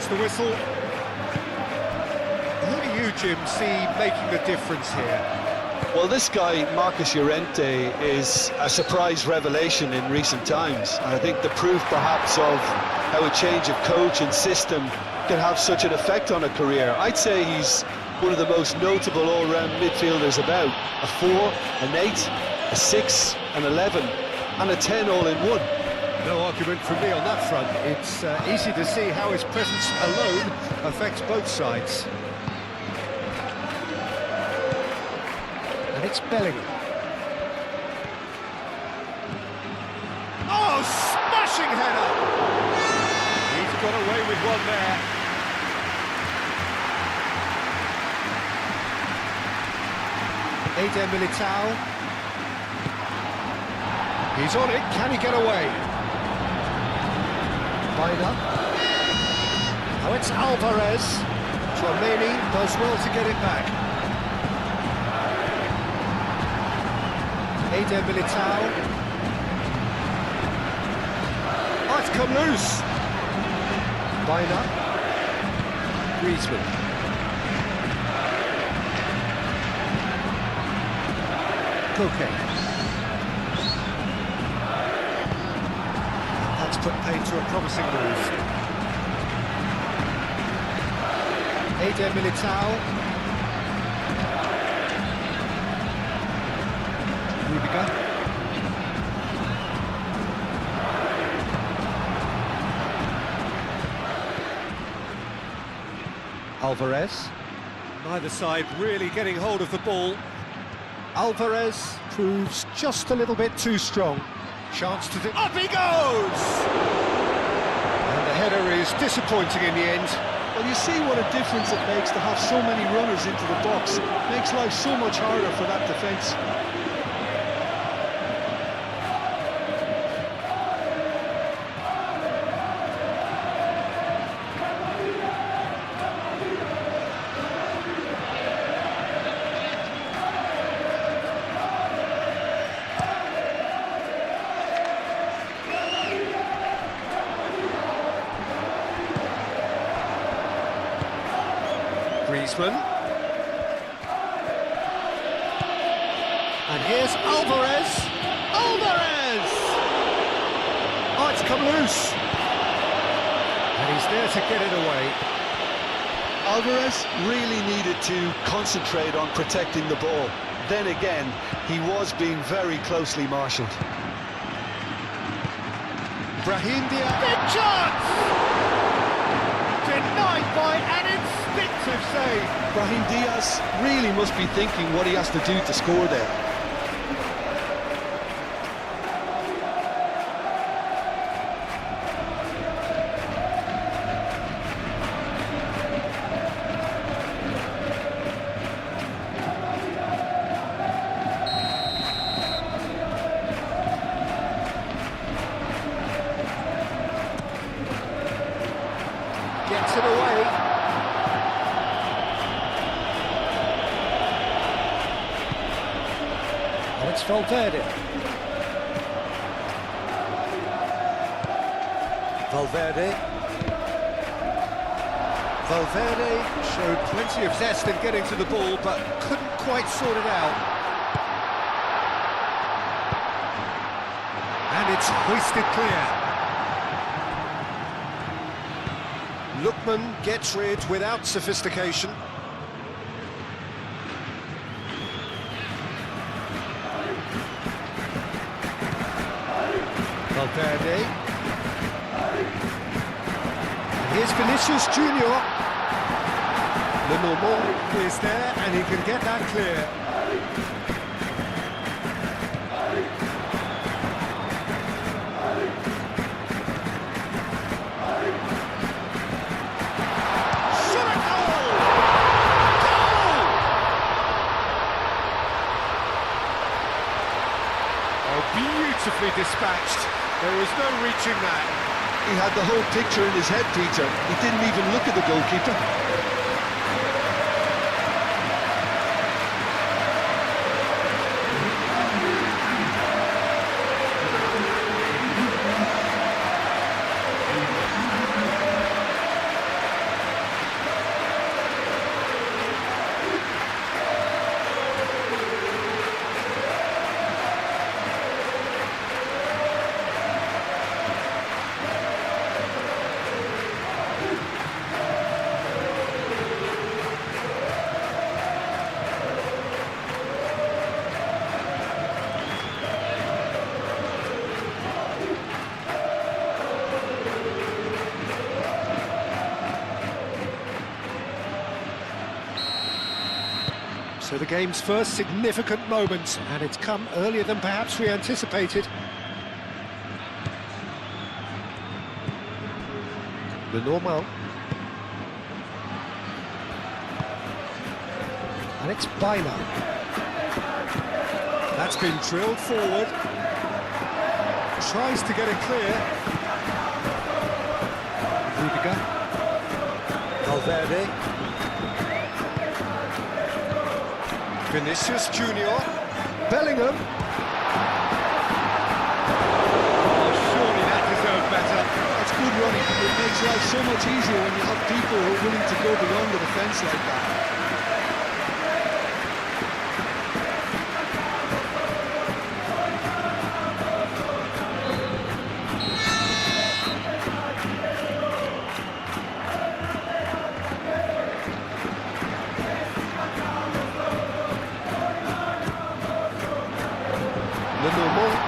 That's the whistle. Who do you, Jim, see making the difference here? Well, this guy, Marcus Llorente, is a surprise revelation in recent times. I think the proof, perhaps, of how a change of coach and system can have such an effect on a career. I'd say he's one of the most notable all-round midfielders about. A 4, an 8, a 6, an 11, and a 10 all in one. No argument from me on that front. It's easy to see how his presence alone affects both sides. And it's Bellingham. Oh, smashing header! He's got away with one there. Eder Militao. He's on it, can he get away? Minor. Oh, it's Alvarez. Tchouaméni does well to get it back. Eder Militao. Oh, it's come loose. Minor. Griezmann. Koke. That's put paid to a promising move. Eder Militao. Rudiger. Alvarez. Neither side really getting hold of the ball. Alvarez proves just a little bit too strong. Chance to do... Up he goes! And the header is disappointing in the end. Well, you see what a difference it makes to have so many runners into the box. It makes life so much harder for that defence. Griezmann. And here's Alvarez. Alvarez! Oh, it's come loose. And he's there to get it away. Alvarez really needed to concentrate on protecting the ball. Then again, he was being very closely marshalled. Brahim Diaz. Big chance! Denied by an instinctive save. Brahim Diaz really must be thinking what he has to do to score there. Gets it away. And it's Valverde. Valverde showed plenty of zest in getting to the ball, but couldn't quite sort it out. And it's hoisted clear. Lookman gets rid without sophistication. Valverde. And here's Vinicius Junior. Lenormand is there and he can get that clear. Beautifully dispatched. There was no reaching that. He had the whole picture in his head, Peter. He didn't even look at the goalkeeper. So the game's first significant moment, and it's come earlier than perhaps we anticipated. The normal. And it's Bina. That's been drilled forward. Tries to get it clear. Liga. Valverde. Vinicius Junior. Bellingham. Oh, surely that deserved better. It's good running. It makes life so much easier when you have people who are willing to go beyond the defence like that.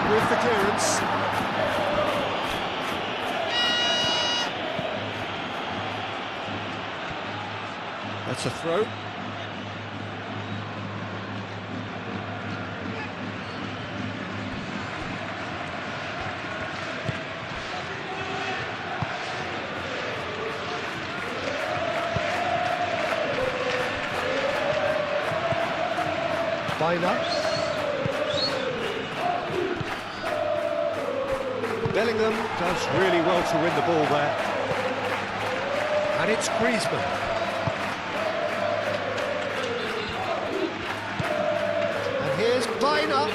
With the clearance. That's a throw. Bina. Bellingham does really well to win the ball there. And it's Griezmann. And here's Bina.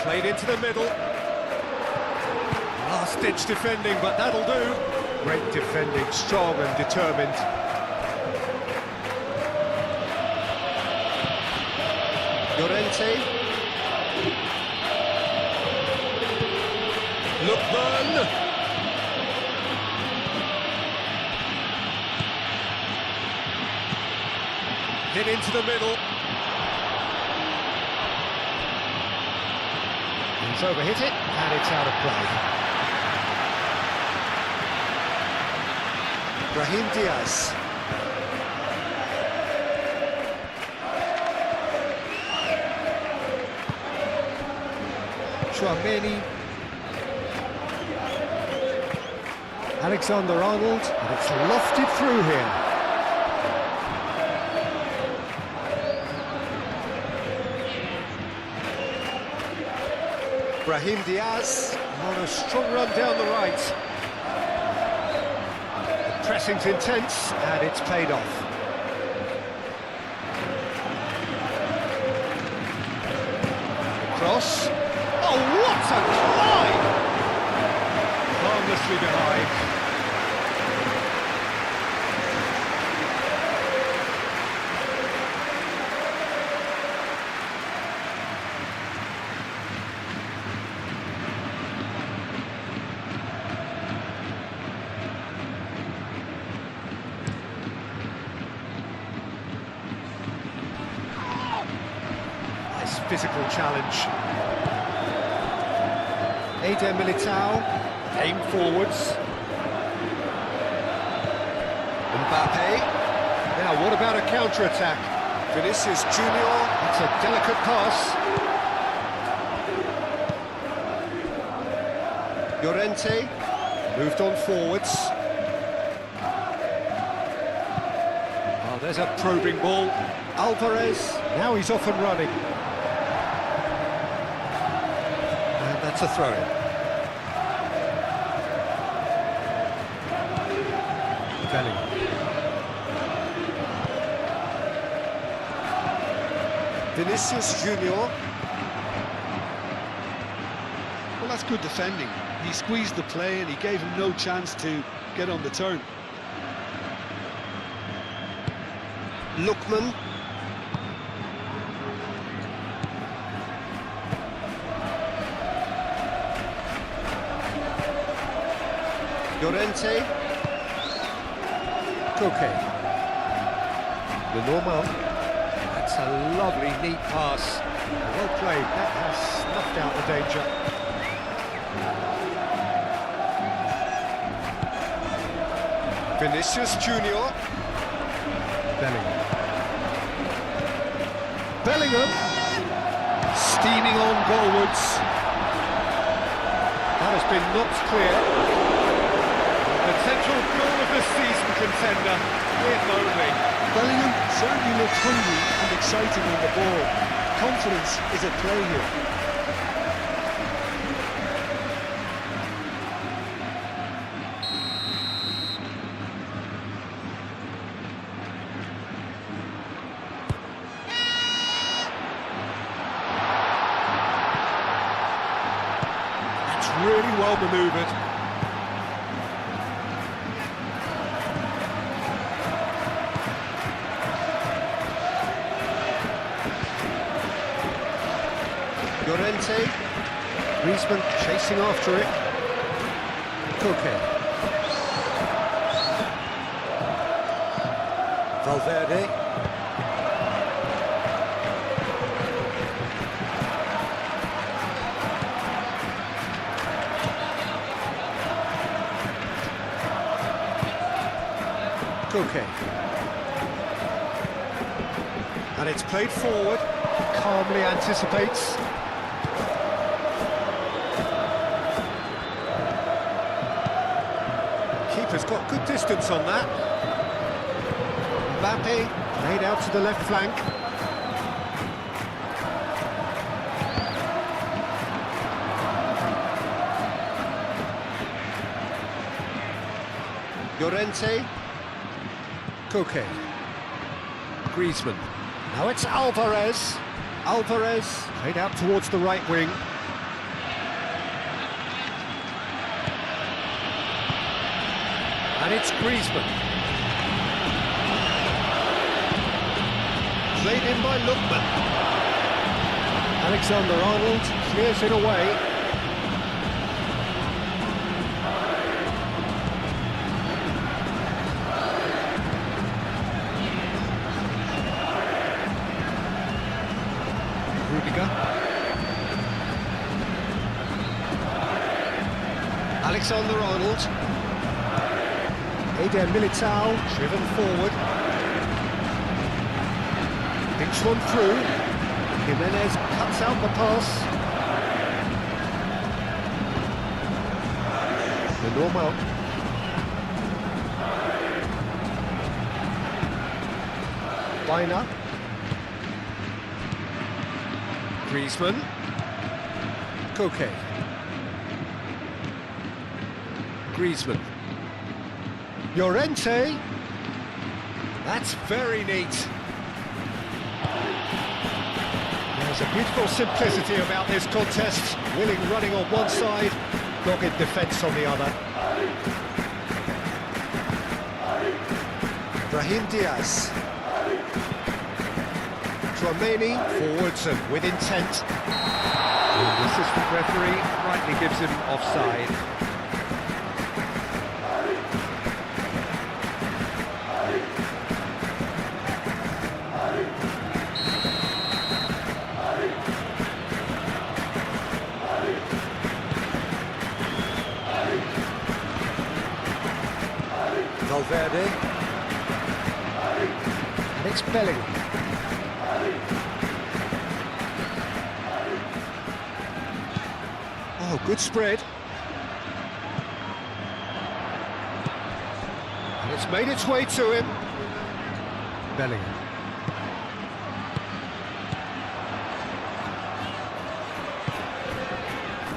Played into the middle. Last-ditch defending, but that'll do. Great defending, strong and determined. Llorente. Lookman. Hit into the middle. He's overhit it, and it's out of play. Brahim Diaz. Chouameni. Alexander-Arnold, and it's lofted through here. Brahim Diaz on a strong run down the right. The pressing's intense, and it's paid off. Cross. Oh, what a climb! Harmlessly behind. Nice physical challenge. Eder Militao, aim forwards. Mbappe. Now, what about a counter-attack? Vinicius Junior, it's a delicate pass. Llorente, moved on forwards. Oh, there's a probing ball. Alvarez, now he's off and running. That's a throw-in. Bellingham. Vinicius Junior. Well, that's good defending. He squeezed the play and he gave him no chance to get on the turn. Lookman. Llorente. Koke. The normal. That's a lovely, neat pass. Well played. That has snuffed out the danger. Vinicius Junior. Bellingham. Steaming on goalwards. That has been knocked clear. Potential goal of the season contender, if only. Bellingham certainly looks hungry and excited on the ball. Confidence is at play here. That's really well manoeuvred. Llorente, Griezmann chasing after it. Koke. Valverde. Koke. And it's played forward, calmly anticipates. Keeper's got good distance on that. Mbappe laid out to the left flank. Llorente. Koke. Griezmann. Now it's Alvarez. Alvarez played out towards the right wing. And it's Griezmann. Played in by Lookman. Alexander-Arnold clears it away. Rudiger. Alexander-Arnold. Eder Militao, driven forward. Picks one through. Jimenez cuts out the pass. The normal. Weiner. Griezmann. Koke. Griezmann. Llorente. That's very neat. There's a beautiful simplicity about this contest. Willing running on one side, dogged defence on the other. Brahim Diaz. Tchouaméni forwards and with intent. And the assistant referee rightly gives him offside. Valverde. And it's Bellingham. Oh, good spread. And it's made its way to him. Bellingham.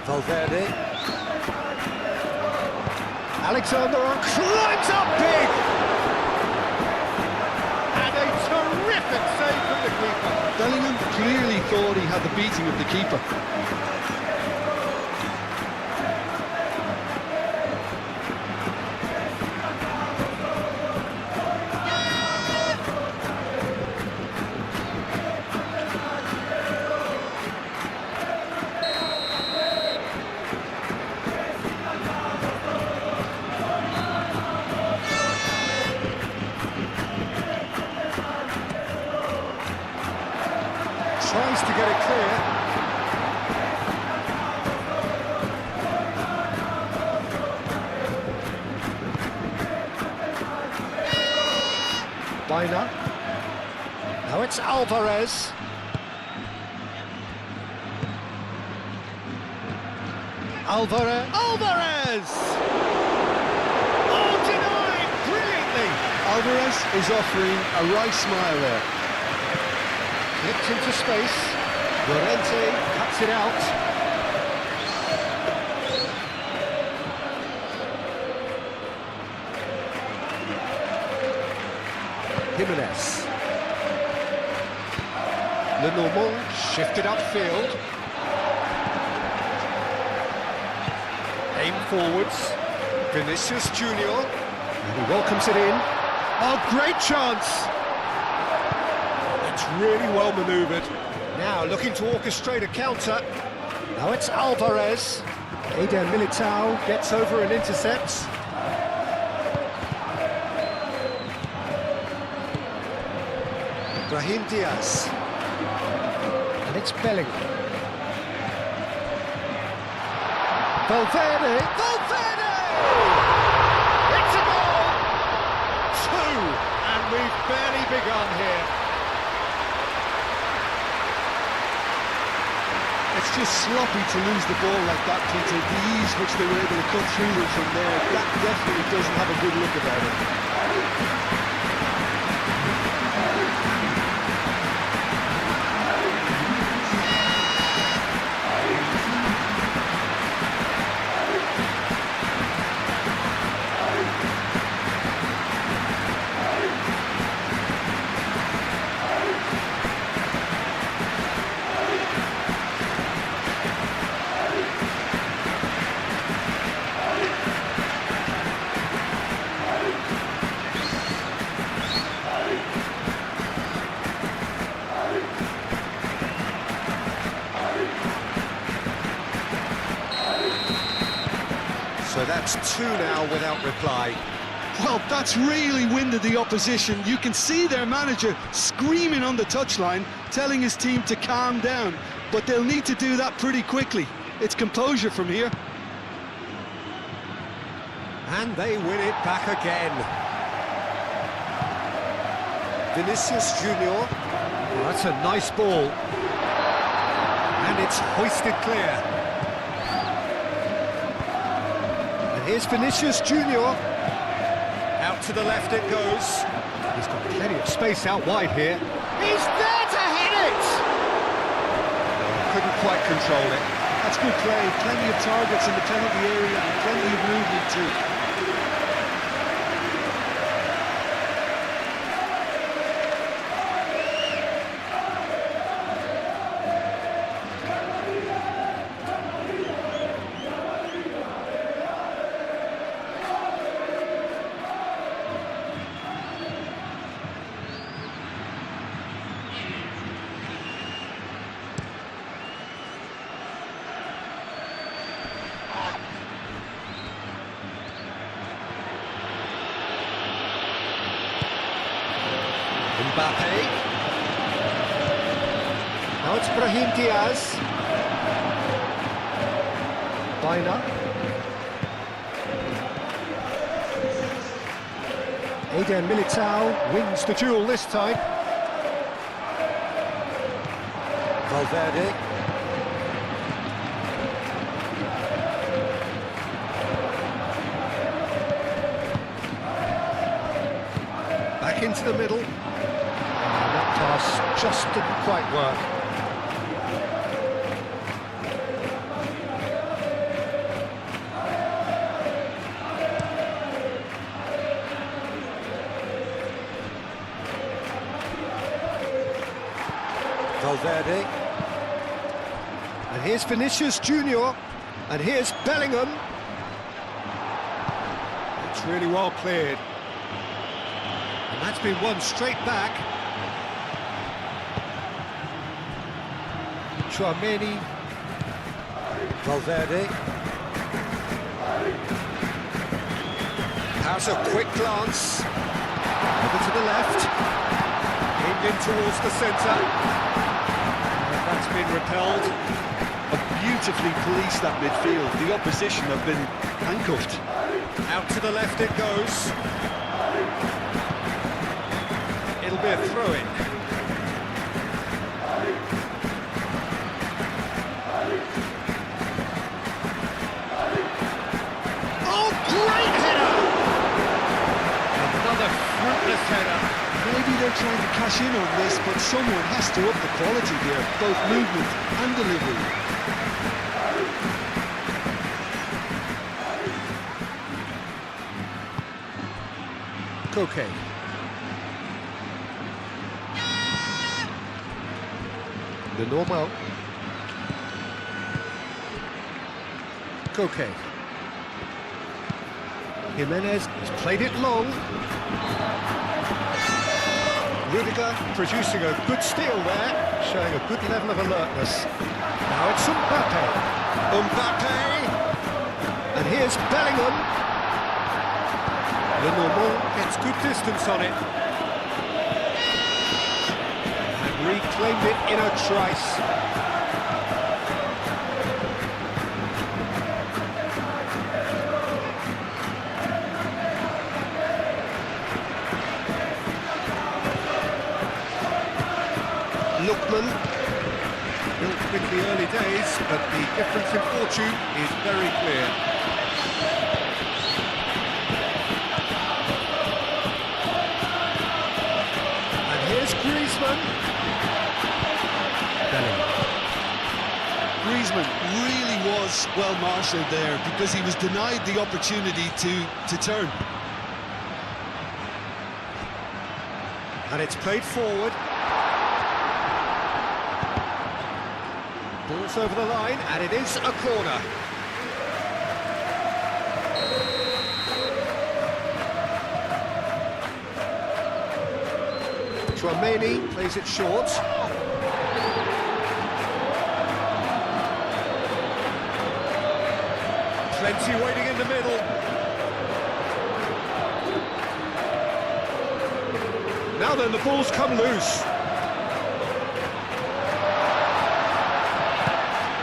Valverde. Alexander-Arnold climbs up big! And a terrific save from the keeper. Bellingham clearly thought he had the beating of the keeper. Tries to get it clear. Biner. Now it's Alvarez. Alvarez! Oh, denied brilliantly! Alvarez is offering a right smile there. Flipped into space. Llorente cuts it out. Jimenez. Lenormand shifted upfield. Aim forwards. Vinicius Junior. And he welcomes it in. Oh, great chance! It's really well manoeuvred. Now looking to orchestrate a counter. Now it's Alvarez. Eder Militao gets over and intercepts. Brahim Diaz. And it's Bellingham. Valverde! It's a goal! 2, and we've barely begun here. It's just sloppy to lose the ball like that, Peter. The ease which they were able to cut through them from there, that definitely doesn't have a good look about it. So that's 2 now without reply. Well, that's really winded the opposition. You can see their manager screaming on the touchline, telling his team to calm down, but they'll need to do that pretty quickly. It's composure from here. And they win it back again. Vinicius Junior. Oh, that's a nice ball. And it's hoisted clear. Here's Vinicius Junior. Out to the left it goes. He's got plenty of space out wide here. He's there to hit it! Couldn't quite control it. That's good play. Plenty of targets in the penalty area and plenty of movement too. Mbappe. Now it's Brahim Diaz. Biner. Eder Militao wins the duel this time. Valverde. Back into the middle. That pass just didn't quite work. Valverde. And here's Vinicius Junior. And here's Bellingham. It's really well cleared. And that's been won straight back. Chouameni. Valverde. Has a quick glance. Over to the left. Aimed in towards the centre. And that's been repelled. Beautifully policed that midfield. The opposition have been handcuffed. Out to the left it goes. It'll be a throw-in. Oh, great header! Another fruitless header. Maybe they're trying to cash in on this, but someone has to up the quality here, both movement and delivery. Koke. The normal. Koke. Jimenez has played it long. Rudiger producing a good steal there, showing a good level of alertness. Now it's Mbappe. Mbappe! And here's Bellingham. Le Normand gets good distance on it. And reclaimed it in a trice. Lookman, built with the early days, but the difference in fortune is very clear. And here's Griezmann. Griezmann really was well marshalled there because he was denied the opportunity to turn. And it's played forward. Ball's over the line, and it is a corner. Chouameni plays it short. Plenty waiting in the middle. Now then, the ball's come loose.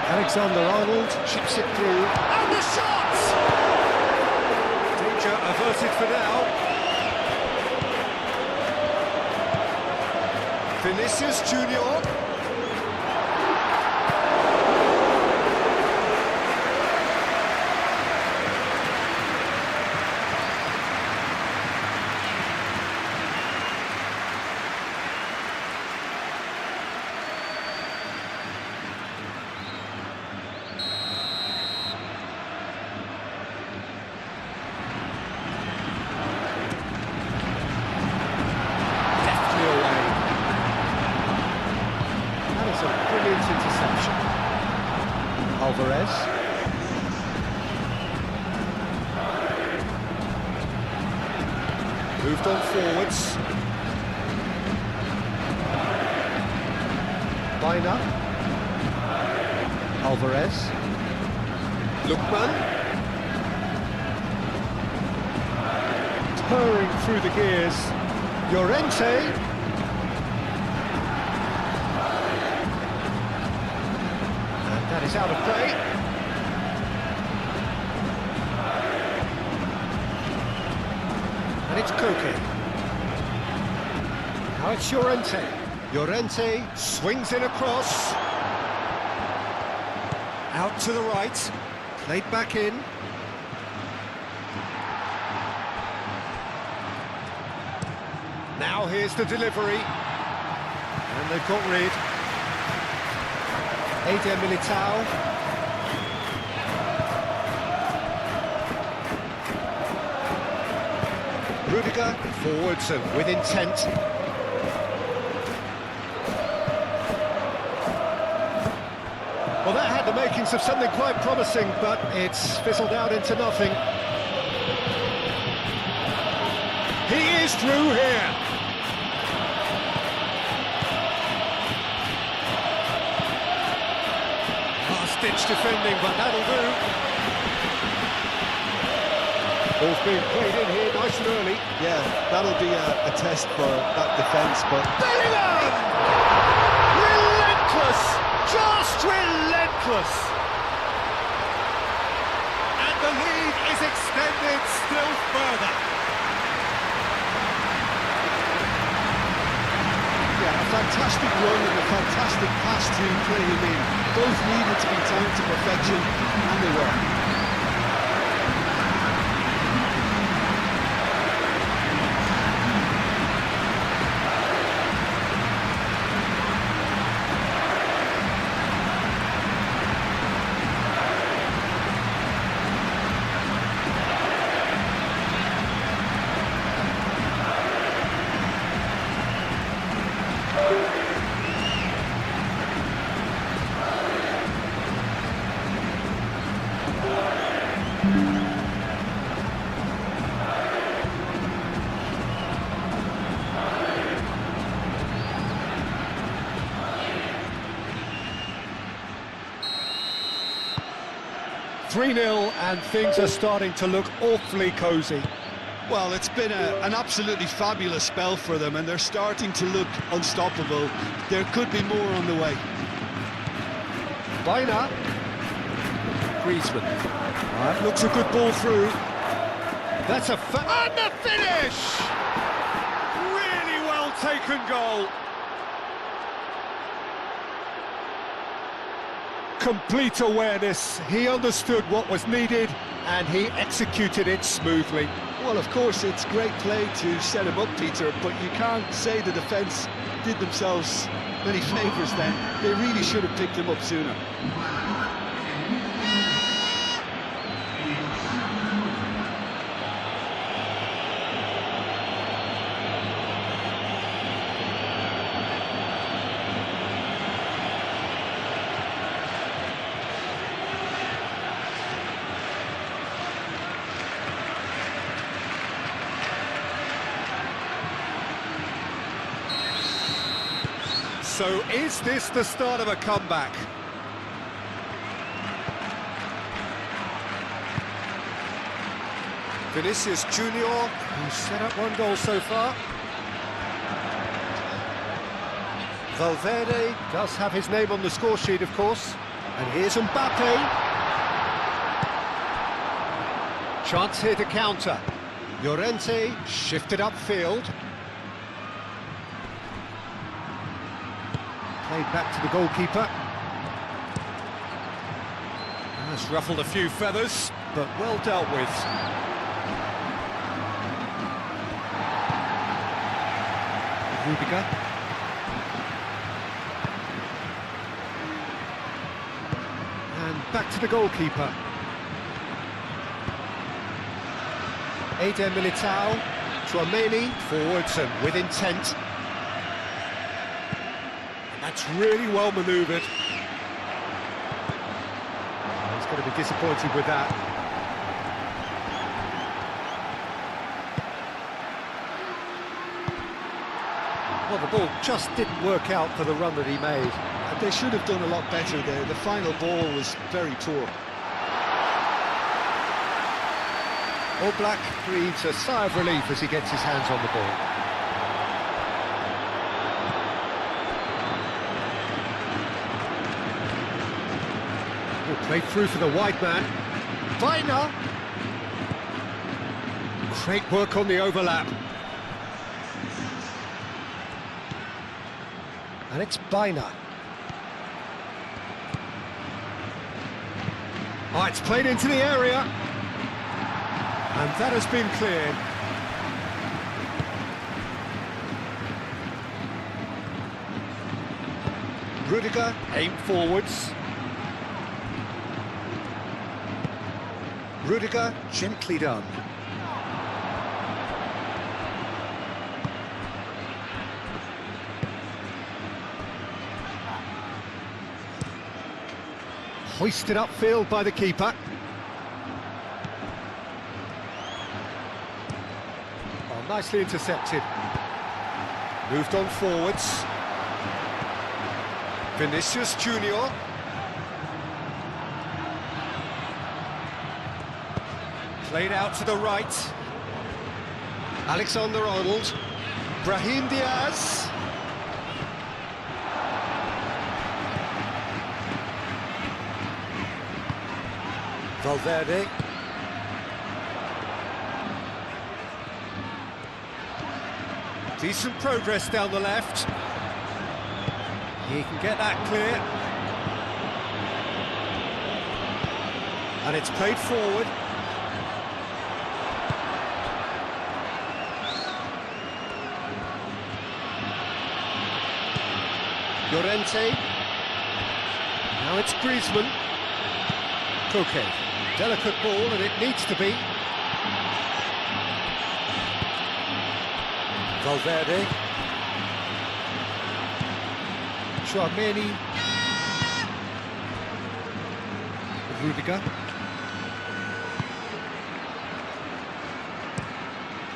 Alexander-Arnold chips it through. And the shot! Danger averted for now. Vinicius Junior. Interception. Alvarez. Moved on forwards. Baina. Alvarez. Lookman. Purring through the gears. Llorente. That is out of play. And it's Koke. Now it's Llorente. Llorente swings in across. Out to the right. Played back in. Now here's the delivery. And they've got rid. Eder Militao. Rudiger, forwards and with intent. Well, that had the makings of something quite promising, but it's fizzled out into nothing. He is through here. Ditch defending, but that'll do. Ball's being played in here nice and early. Yeah, that'll be a test for that defence, but... Bellingham! Relentless! Just relentless! And the lead is extended still further. run and a fantastic pass to play him in. Both needed to be timed to perfection, and they were. 3-0 and things are starting to look awfully cosy. Well, it's been an absolutely fabulous spell for them, and they're starting to look unstoppable. There could be more on the way. Baina. Griezmann. That looks a good ball through. That's a and the finish! Really well taken goal. Complete awareness. He understood what was needed and he executed it smoothly. Well, of course, it's great play to set him up, Peter, but you can't say the defence did themselves many favours then. They really should have picked him up sooner. So is this the start of a comeback? Vinicius Junior, who's set up one goal so far. Valverde does have his name on the score sheet, of course. And here's Mbappe. Chance here to counter. Llorente shifted upfield. Played back to the goalkeeper. That's ruffled a few feathers, but well dealt with. Rudiger. And back to the goalkeeper. Eder Militao. Tchouaméni forwards and with intent. That's really well manoeuvred. He's going to be disappointed with that. Well, the ball just didn't work out for the run that he made. They should have done a lot better there. The final ball was very poor. Oblak breathes a sigh of relief as he gets his hands on the ball. Played through for the wide man. Baina. Great work on the overlap. And it's Baina. Oh, it's played into the area. And that has been cleared. Rudiger aimed forwards. Rudiger, gently done. Hoisted upfield by the keeper. Oh, nicely intercepted. Moved on forwards. Vinicius Junior. Played out to the right. Alexander-Arnold. Brahim Diaz. Valverde. Decent progress down the left. He can get that clear. And it's played forward. Llorente. Now it's Griezmann. Koke. Delicate ball, and it needs to be. Valverde. Chouameni. Rudiger.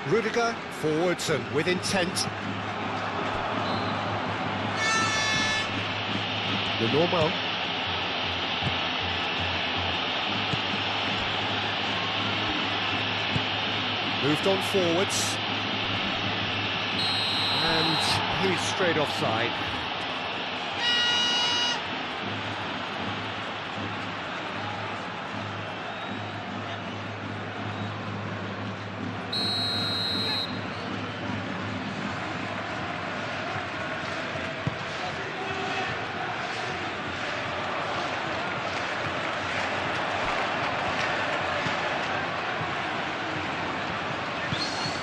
Rudiger forwards and with intent. The normal. Moved on forwards. And he's straight offside.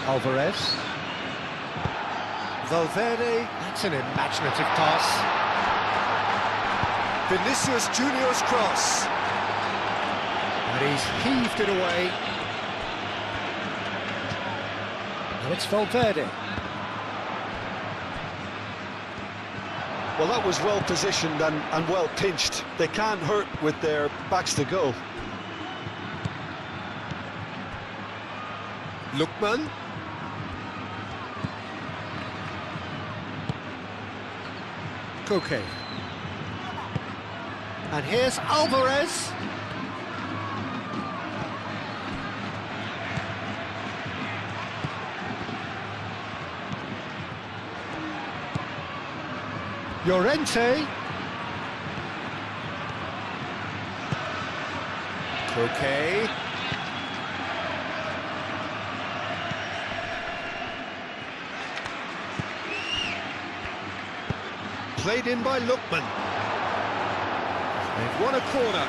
Alvarez. Valverde, that's an imaginative pass. Vinicius Junior's cross. And he's heaved it away. And it's Valverde. Well, that was well positioned and well pinched. They can't hurt with their backs to goal. Lookman. Koke. And here's Alvarez. Llorente. Koke. Played in by Lookman. They've won a corner.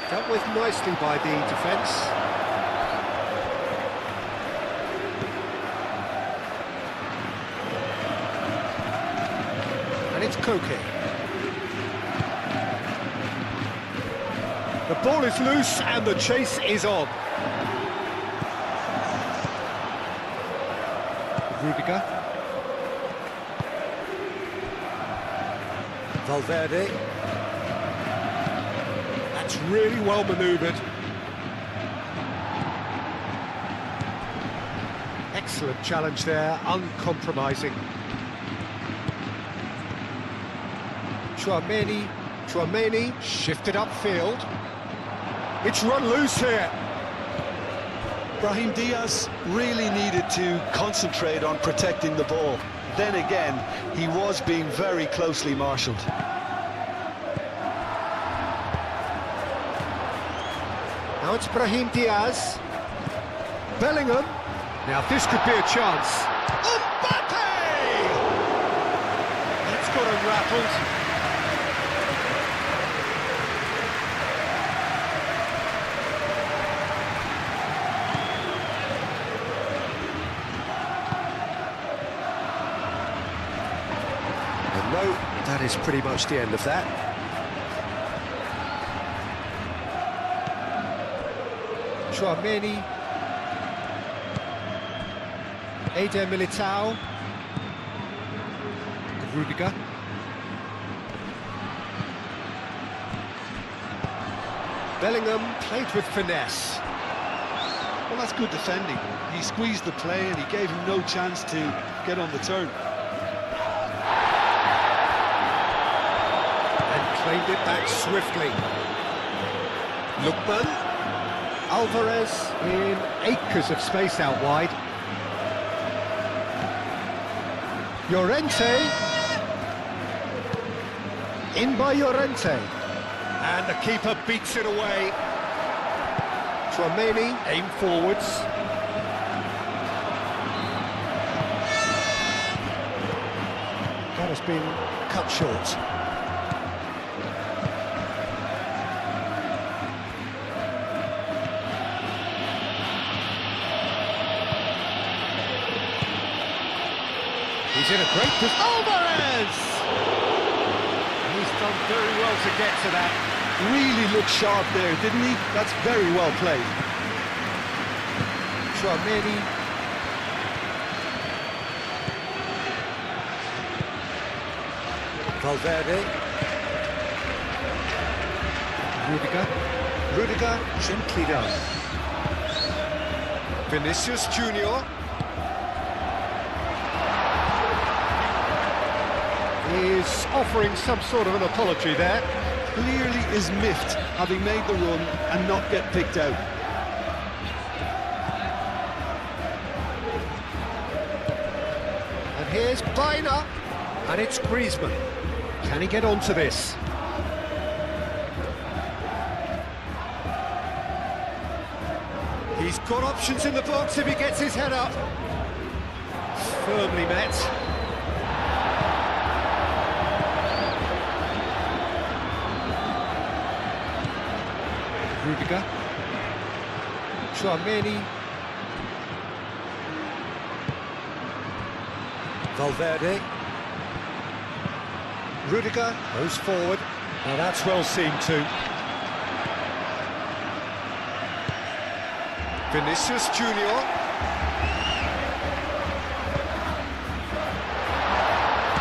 Dealt with nicely by the defence. And it's Koke. The ball is loose and the chase is on. Rudiger. Valverde. That's really well manoeuvred. Excellent challenge there, uncompromising. Chouameni shifted upfield. It's run loose here. Brahim Diaz really needed to concentrate on protecting the ball. Then again, he was being very closely marshalled. Now it's Brahim Diaz. Bellingham. Now this could be a chance. Mbappe! That's got him rattled. No, that is pretty much the end of that. Chouameni. Eder Militao. Rudiger. Bellingham played with finesse. Well, that's good defending. He squeezed the play and he gave him no chance to get on the turn. Claimed it back swiftly. Lookman. Alvarez in acres of space out wide. Llorente. In by Llorente. And the keeper beats it away. Tchouaméni, aim forwards. That has been cut short. He's in a great position. Alvarez! He's done very well to get to that. Really looked sharp there, didn't he? That's very well played. Tchouaméni. Valverde. Rudiger, gently done. Vinicius Junior. Is offering some sort of an apology there. Clearly is miffed, having made the run and not get picked out. And here's Baina, and it's Griezmann. Can he get onto this? He's got options in the box if he gets his head up. Firmly met. Rudiger. Tchouaméni. Valverde. Rudiger goes forward. Now that's well seen too. Vinicius Junior.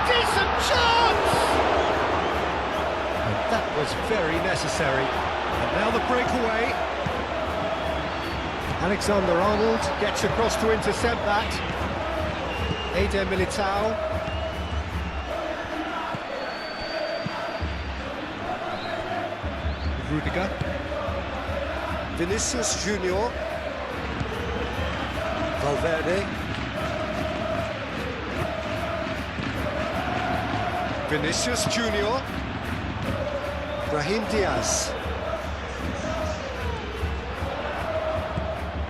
Decent chance! And that was very necessary. And now the breakaway. Alexander-Arnold gets across to intercept that. Eder Militao. Rudiger. Vinicius Junior. Valverde. Vinicius Junior. Brahim Diaz.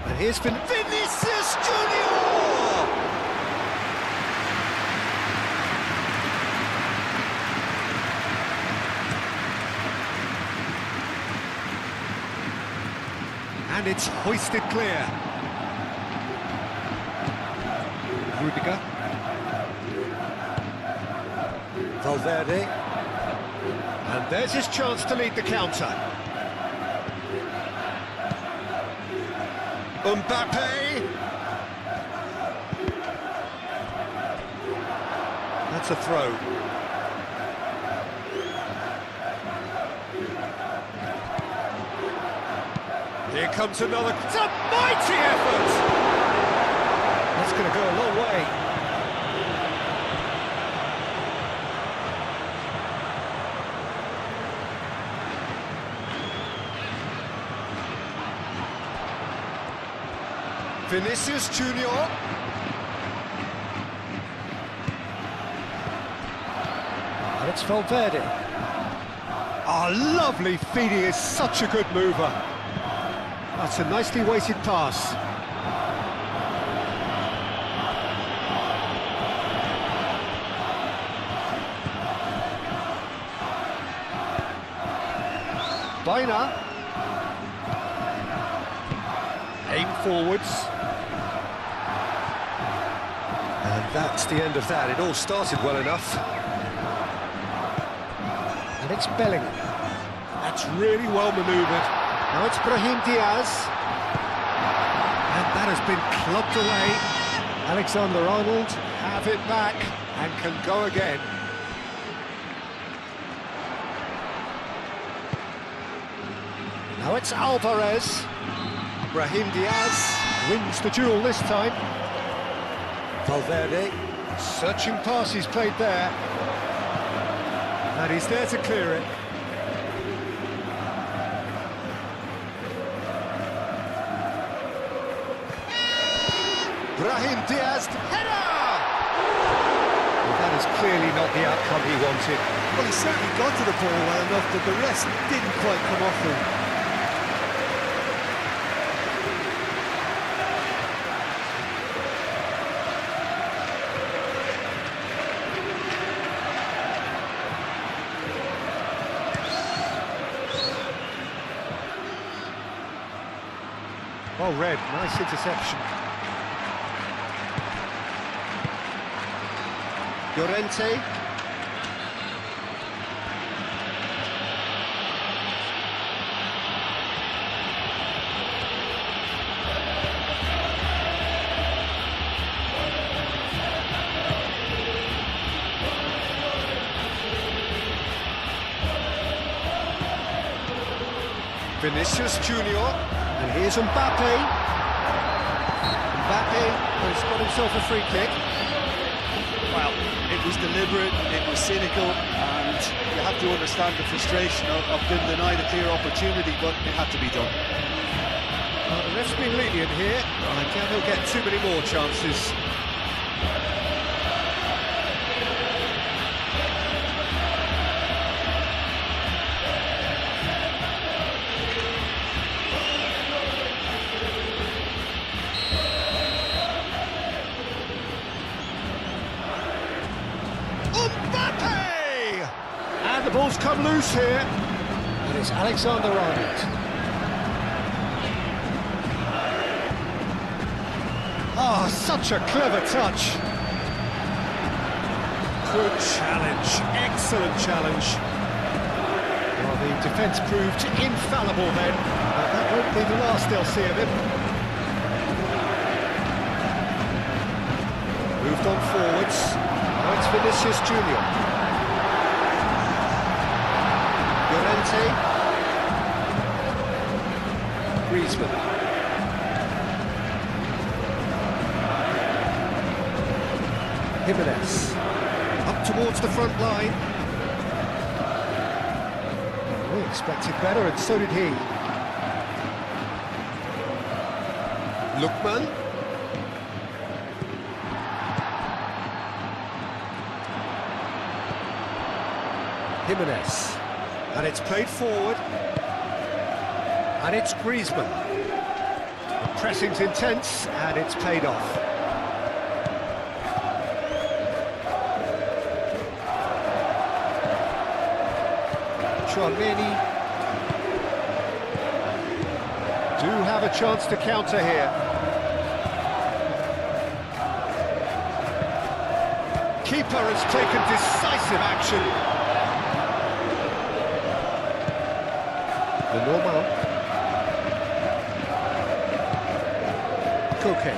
And here's Vinicius Junior! And it's hoisted clear. Rudiger. Valverde. And there's his chance to lead the counter. Mbappe. That's a throw. Here comes another. It's a mighty effort! That's going to go a long way. Vinicius Junior. And it's Valverde. Oh, lovely feed, he is such a good mover. That's a nicely weighted pass. Baina. Aim forwards. And that's the end of that. It all started well enough. And it's Bellingham. That's really well manoeuvred. Now it's Brahim Diaz. And that has been clubbed away. Alexander-Arnold have it back and can go again. Now it's Alvarez. Brahim Diaz wins the duel this time. Valverde, searching passes played there. And he's there to clear it. Brahim Diaz, header! Well, that was clearly not the outcome he wanted. Well, he certainly got to the ball well enough, but the rest didn't quite come off him. Well read, nice interception. Llorente. Vinicius Junior, and here's Mbappe. Mbappe has got himself a free kick. Well, it was deliberate, it was cynical, and you have to understand the frustration of being denied a clear opportunity, but it had to be done. Well, the ref's been lenient here. I doubt he'll get too many more chances. Mbappe! And the ball's come loose here. And it's Alexander-Arnold. Ah, such a clever touch. Good challenge, excellent challenge. Well, the defence proved infallible then, but that won't be the last they'll see of him. Moved on forwards. Now it's Vinicius Junior. Llorente. Griezmann. Jimenez. Up towards the front line. We expected better, and so did he. Lookman. Jimenez. And it's played forward. And it's Griezmann. The pressing's intense, and it's paid off. Chouameni do have a chance to counter here. Keeper has taken decisive action. The normal. Koke.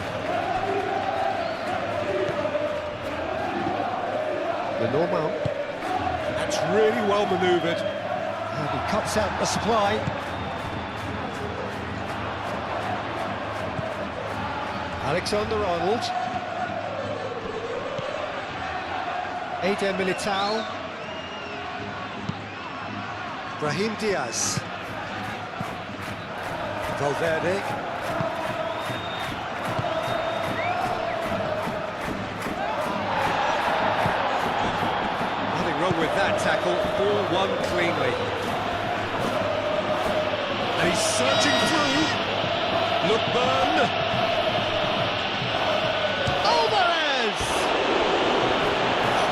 The normal. That's really well manoeuvred. And he cuts out the supply. Alexander-Arnold. Eder Militao. Brahim Diaz. Valverde. Nothing wrong with that tackle. Ball won cleanly. And he's searching through. Lookman. Alvarez!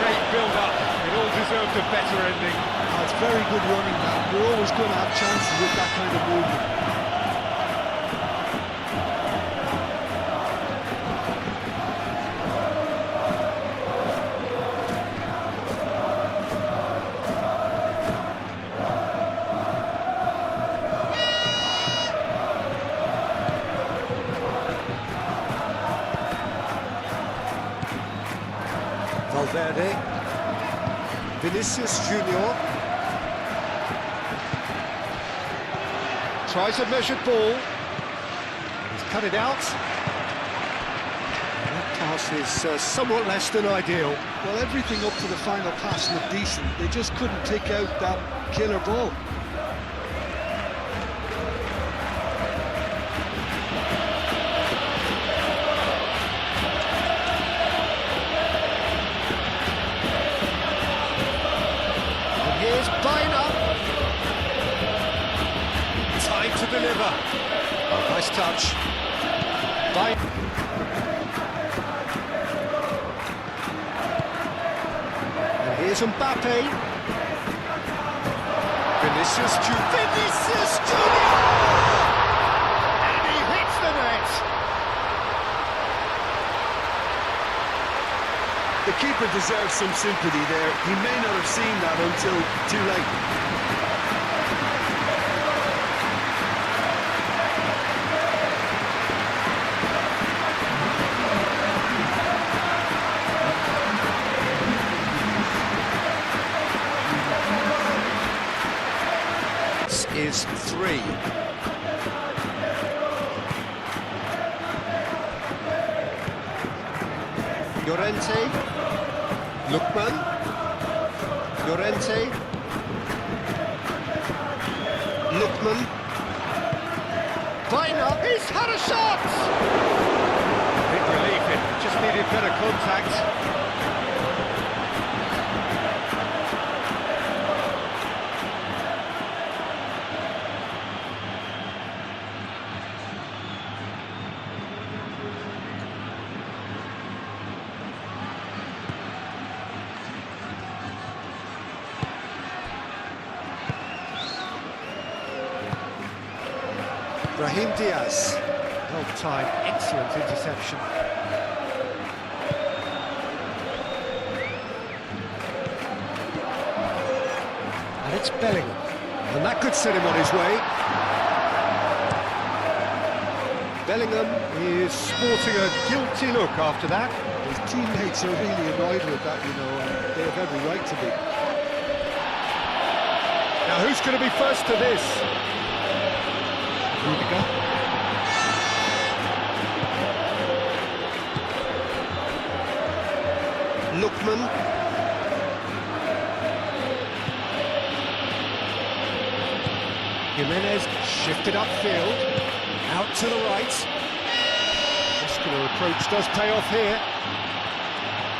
Great build-up. It all deserved a better ending. Oh, it's very good running now. You're always going to have chances with that kind of movement. Valverde. Vinicius Junior. Tries a measured ball. He's cut it out. And that pass is somewhat less than ideal. Well, everything up to the final pass looked decent. They just couldn't take out that killer ball. Mbappe. Vinicius Junior! And he hits the net! The keeper deserves some sympathy there. He may not have seen that until too late. Is 3. Llorente, Lookman, Llorente, Lookman, Weiner, he's had a shot! Big relief, it just needed better contact. Brahim Diaz, well-timed, excellent interception. And it's Bellingham, and that could set him on his way. Bellingham is sporting a guilty look after that. His teammates are really annoyed with that, you know, and they have every right to be. Now who's going to be first to this? Liga. Lookman. Jimenez shifted upfield, out to the right. Muscular approach does pay off here.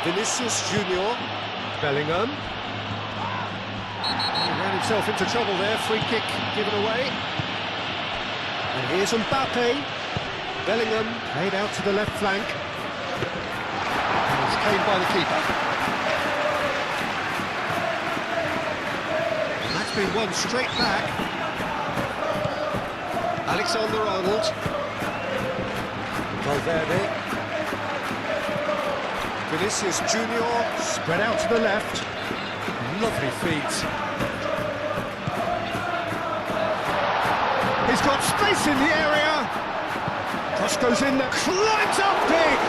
Vinicius Junior. Bellingham. He ran himself into trouble there, free kick given away. And here's Mbappe. Bellingham played out to the left flank. And it's cleaned by the keeper. And that's been won straight back. Alexander-Arnold. Valverde. Vinicius Junior spread out to the left. Lovely feet. He's got space in the area. Cross goes in there, climbs up big.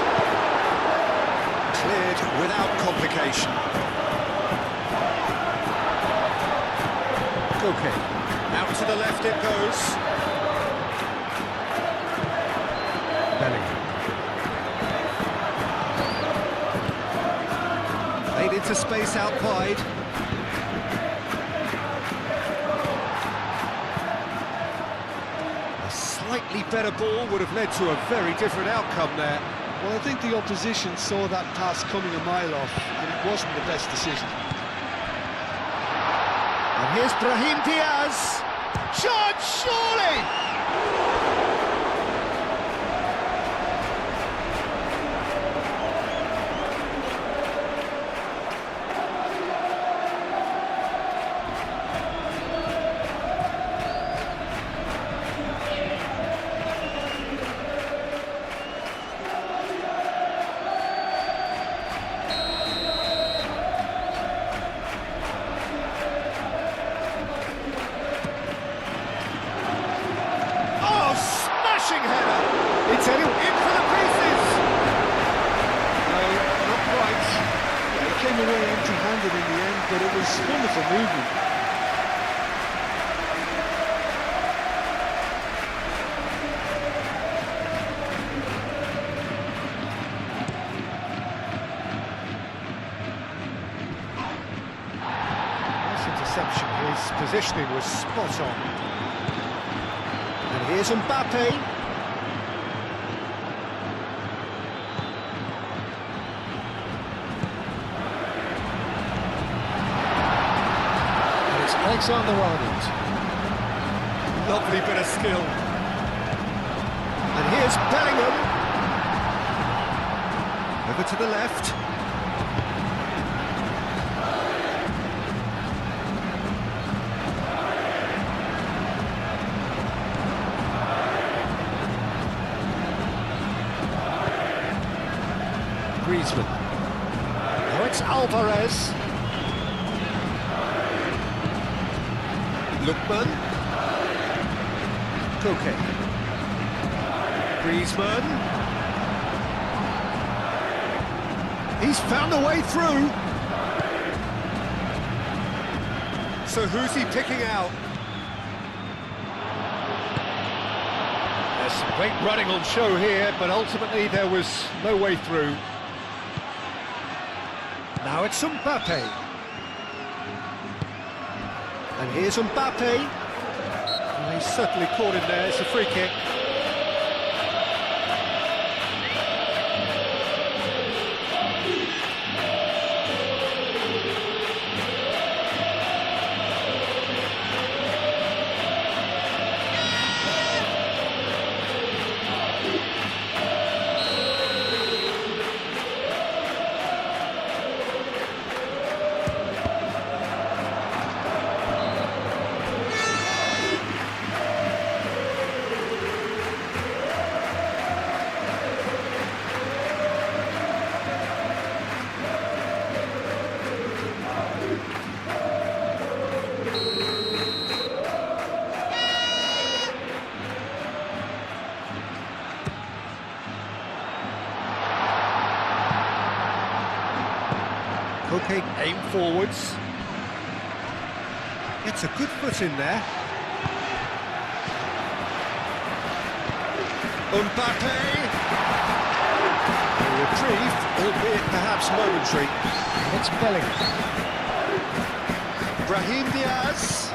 Cleared without complication. Okay, out to the left it goes. Bellingham. Played into space out wide. Slightly better ball would have led to a very different outcome there. Well, I think the opposition saw that pass coming a mile off, and it wasn't the best decision. And here's Brahim Diaz. Shot, surely! It's in for the pieces! No, not quite. Yeah, he came away empty-handed in the end, but it was wonderful movement. Nice interception, his positioning was spot on. And here's Mbappe. Alexander-Arnold. Lovely bit of skill. And here's Bellingham. Over to the left. Griezmann. Now it's Alvarez. Lookman. Koke. Griezmann. He's found a way through. So who's he picking out? There's some great running on show here, but ultimately there was no way through. Now it's Mbappe. And here's Mbappe. Well, he's certainly caught him there. It's a free kick. Okay, aim forwards. It's a good foot in there. Mbappe! A reprieve, albeit perhaps momentary. It's Bellingham. Brahim Diaz.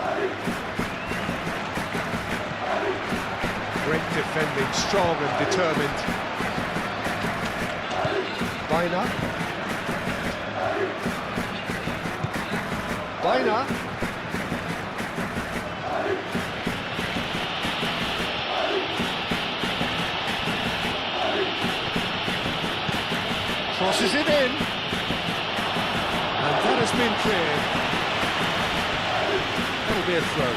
Great defending, strong and determined. Baina. Baina. Crosses it in. And that has been cleared. That'll be a throw.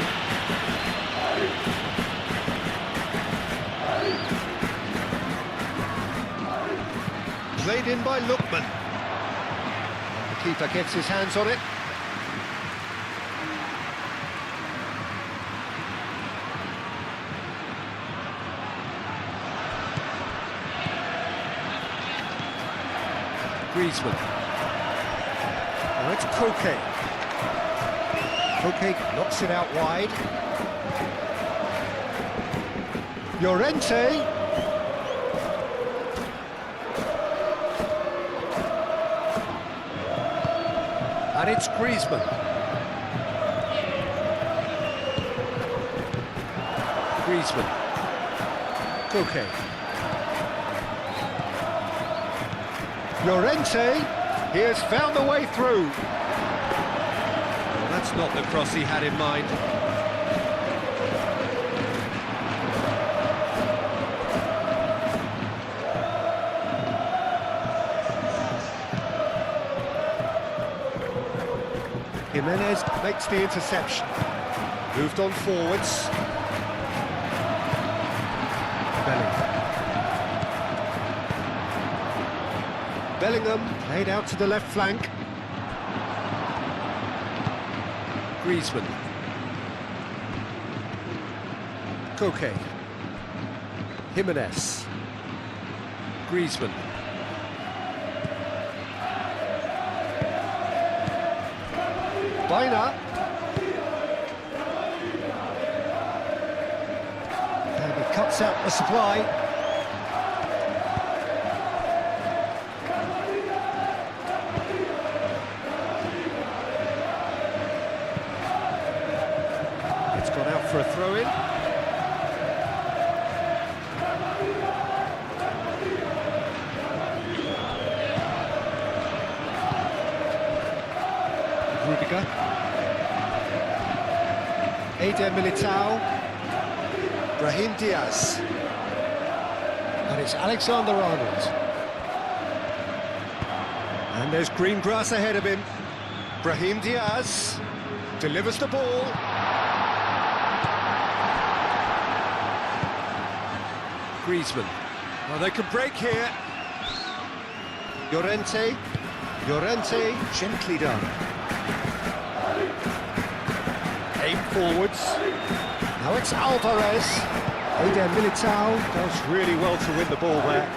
Played in by Lookman. The keeper gets his hands on it. Griezmann. Now it's Koke. Koke knocks it out wide. Llorente. And it's Griezmann. Griezmann. Koke. Llorente, he has found a way through. Well, that's not the cross he had in mind. Jimenez makes the interception. Moved on forwards. Bellingham played out to the left flank. Griezmann. Koke. Jimenez. Griezmann. Baina. And he cuts out the supply. Gone out for a throw-in. Rudiger. Eder Militao. Brahim Diaz. And it's Alexander-Arnold. And there's green grass ahead of him. Brahim Diaz delivers the ball. Griezmann. Well, they can break here. Llorente. Llorente, gently done. Aim forwards. Now it's Alvarez. Eder Militao does really well to win the ball there.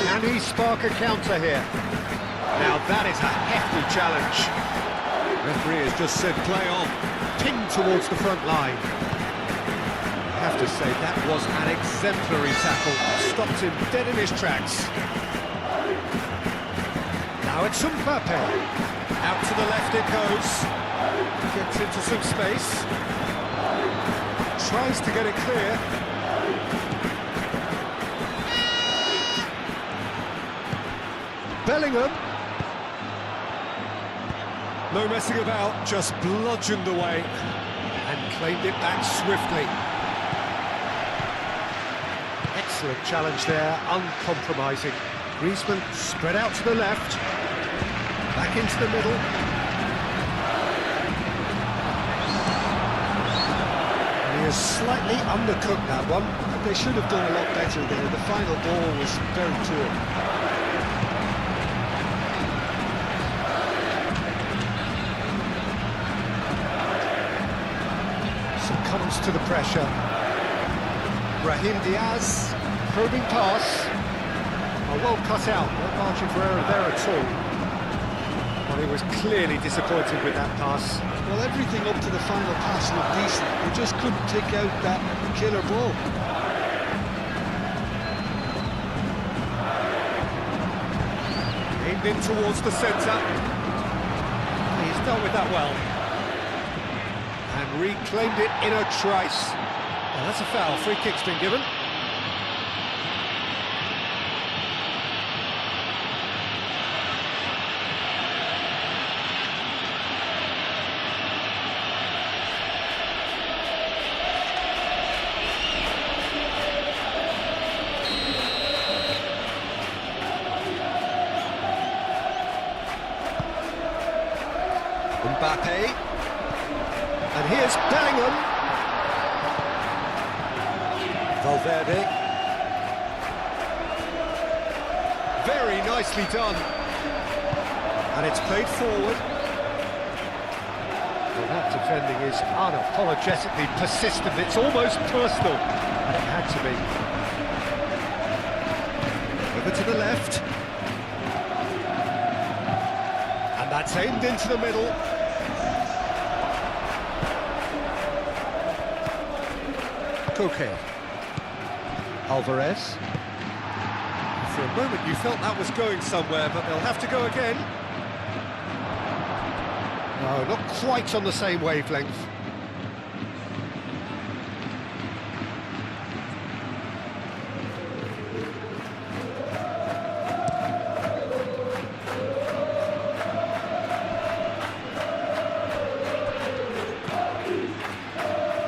Can he spark a counter here? Now that is a hefty challenge. Referee has just said play on. Ping towards the front line. I have to say that was an exemplary tackle. Stopped him dead in his tracks. Now it's Mbappe. Out to the left it goes. Gets into some space. Tries to get it clear. Bellingham. No messing about, just bludgeoned away and claimed it back swiftly. Excellent challenge there, uncompromising. Griezmann spread out to the left, back into the middle. And he has slightly undercooked that one. They should have done a lot better there. The final ball was very poor. Succumbs to the pressure. Brahim Diaz, probing pass. Oh, well cut out, no margin for error there at all. Well, he was clearly disappointed with that pass. Well, everything up to the final pass looked decent. He just couldn't pick out that killer ball. Aimed in towards the centre. He's dealt with that well. And reclaimed it in a trice. Well, that's a foul. Free kick's been given. Mbappe. And here's Bellingham. Valverde. Very nicely done. And it's played forward. Well, that defending is unapologetically persistent. It's almost personal. And it had to be. Over to the left. And that's aimed into the middle. Koke. Alvarez. For a moment you felt that was going somewhere, but they'll have to go again. No, not quite on the same wavelength.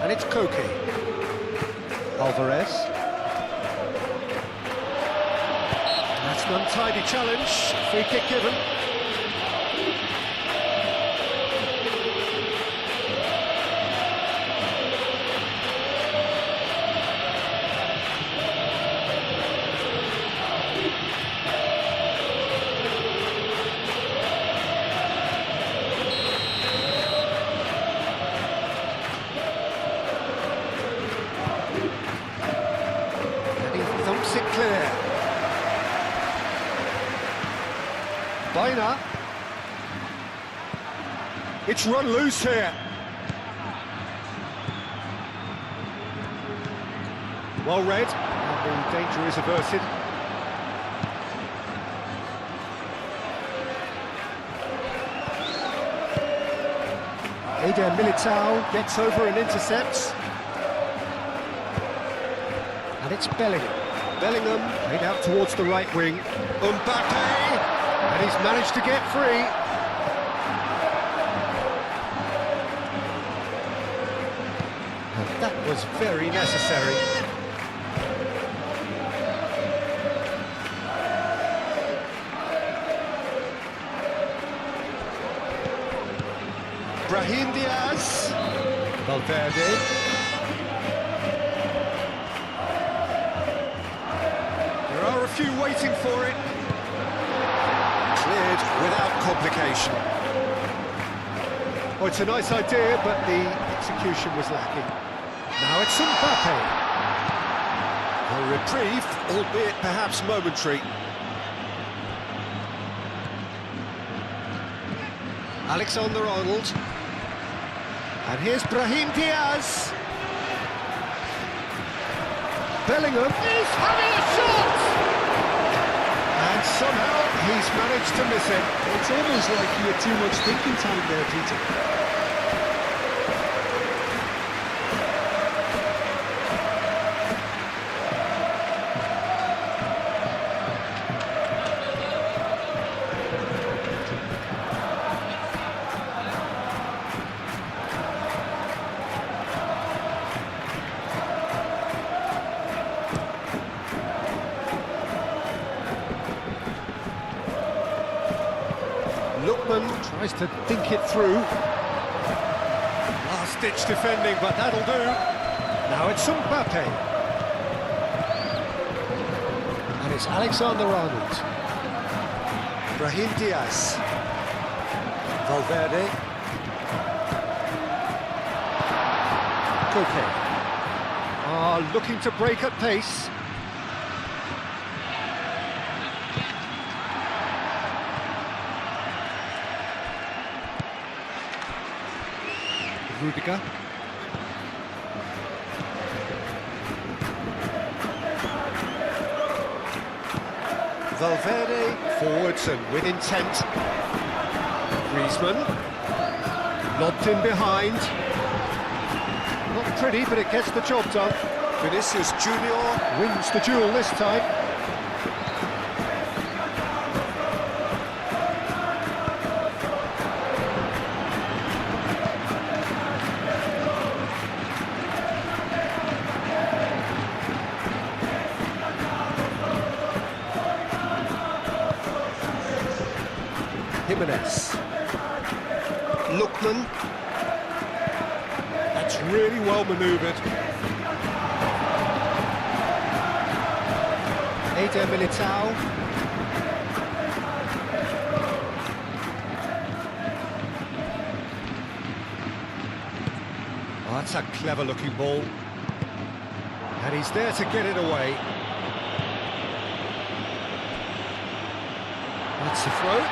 And it's Koke. Alvarez. That's an untidy challenge. Free kick given. It clear. Baina. It's run loose here. Well read, and the danger is averted. Eder Militao gets over and intercepts. And it's Bellingham. Bellingham played out towards the right wing. Mbappe! And he's managed to get free. And that was very necessary. Brahim Diaz. Valverde. few waiting for it. Cleared without complication. Oh, it's a nice idea, but the execution was lacking. Now it's Mbappe. A reprieve, albeit perhaps momentary. Alexander-Arnold. And here's Brahim Diaz. Bellingham is having a shot! And somehow he's managed to miss it. It's almost like he had too much thinking time there, Peter. Lookman tries to think it through. Last-ditch defending, but that'll do. Now it's Mbappe. And it's Alexander-Arnold. Brahim Diaz. Valverde. Koke. Looking to break at pace. Rudiger. Valverde forwards and with intent. Griezmann lobbed in behind. Not pretty, but it gets the job done. Vinicius Junior wins the duel this time. Jimenez. Lookman. That's really well manoeuvred. Eder Militao. Oh, that's a clever looking ball. And he's there to get it away. That's the throw.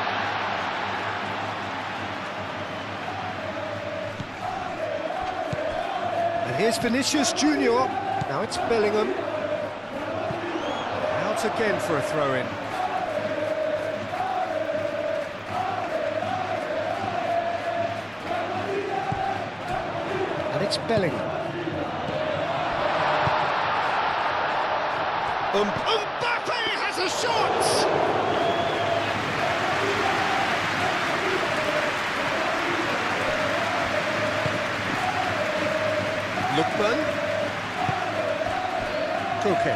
Here's Vinicius Junior. Now it's Bellingham. Out again for a throw-in. And it's Bellingham. Mbappe has a shot! Lookman. Koke.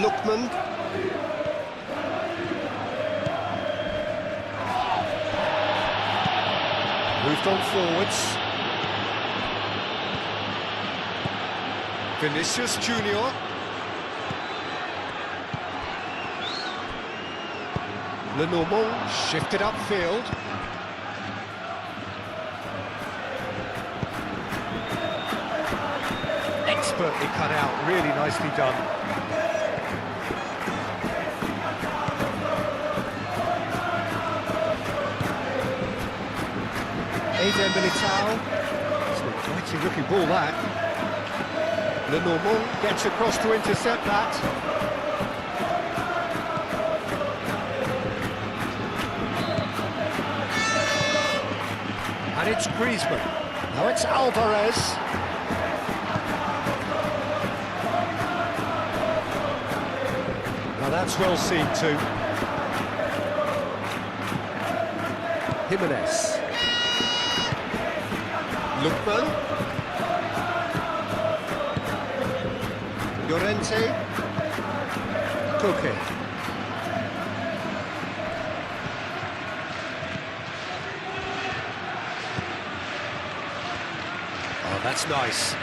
Lookman. Moved on forwards. Vinicius Junior. Lenormand shifted upfield. Expertly cut out, really nicely done. Eder Militao. It's an exciting looking ball, that. Lenormand gets across to intercept that. And it's Griezmann. Now it's Alvarez. Now that's well seen too. Jimenez. Lookman. Llorente. Koke. Oh, that's nice.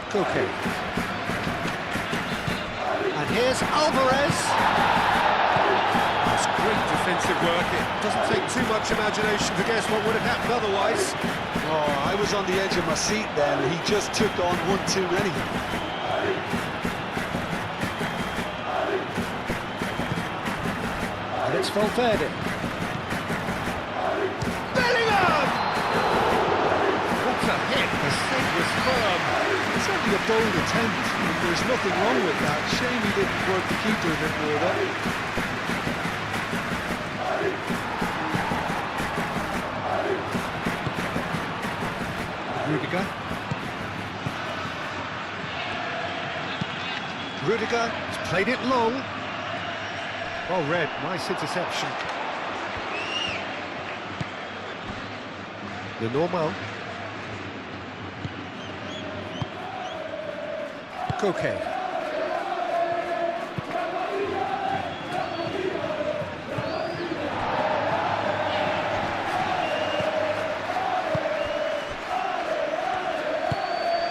Koke. And here's Alvarez. That's great defensive work. It doesn't take too much imagination to guess what would have happened otherwise. Oh, I was on the edge of my seat then. He just took on one too many. And it's Valverde. Bellingham! What a hit! The save was firm. It's only a bold attempt. There's nothing wrong with that. Shame he didn't work the keeper a bit more though. Rudiger has played it long. Well read, nice interception. The normal. Koke.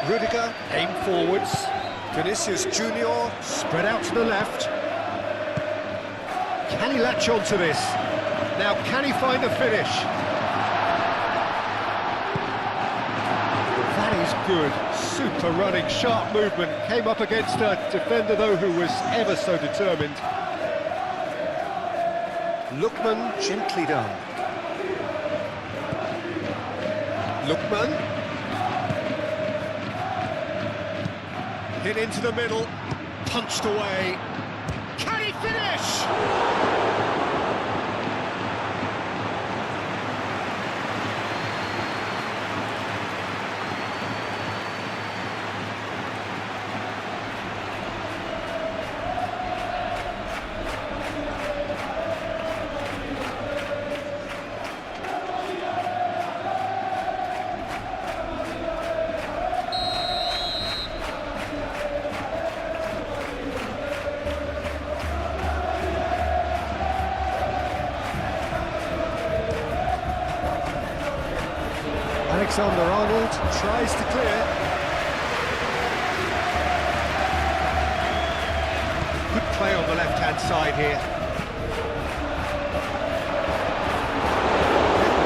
Rudiger, aim forwards. Vinicius Junior, spread out to the left. Can he latch on to this? Now, can he find a finish? That is good. Super running, sharp movement. Came up against a defender, though, who was ever so determined. Lookman, gently done. Lookman. Hit into the middle, punched away. Can he finish? Alexander-Arnold tries to clear. Good play on the left-hand side here.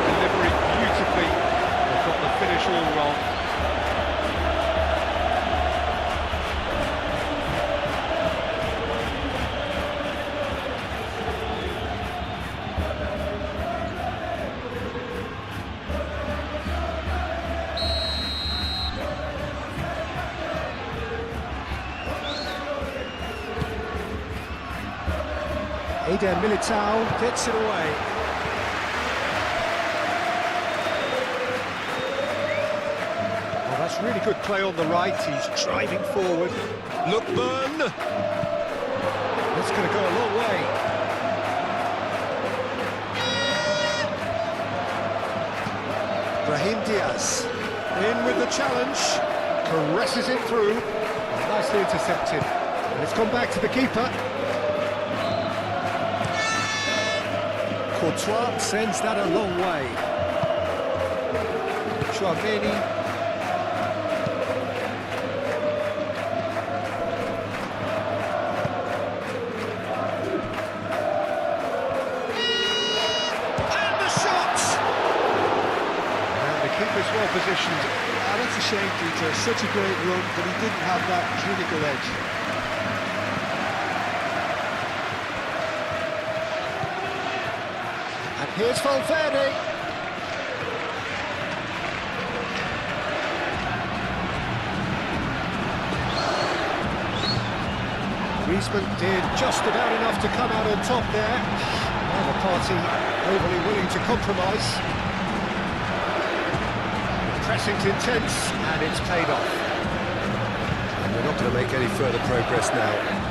Delivery beautifully. They've got the finish all wrong. Eder Militao gets it away. Well, that's really good play on the right. He's driving forward. Lookman. That's going to go a long way. Brahim Diaz in with the challenge. Caresses it through. Nicely intercepted. And it's gone back to the keeper. Courtois sends that a long way. Chouameni. And the shot! And the keeper's well positioned. That's a shame, Peter. Such a great run, but he didn't have that clinical edge. Here's Valverde. Griezmann did just about enough to come out on top there. Now the party overly willing to compromise. Pressing's intense, and it's paid off. And we're not going to make any further progress now.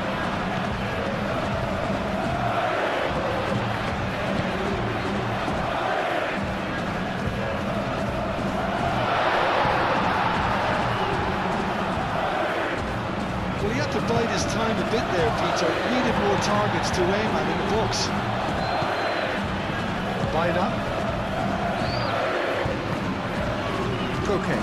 To bide his time a bit there, Peter. Needed more targets to aim at in the box. Baina. Koke.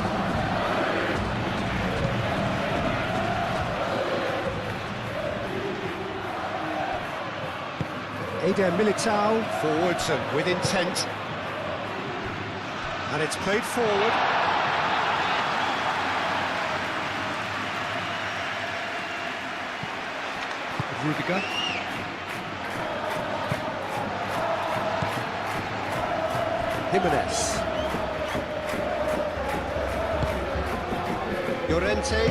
Eder Militao, forwards and with intent. And it's played forward. Rudiger. Jimenez. Llorente.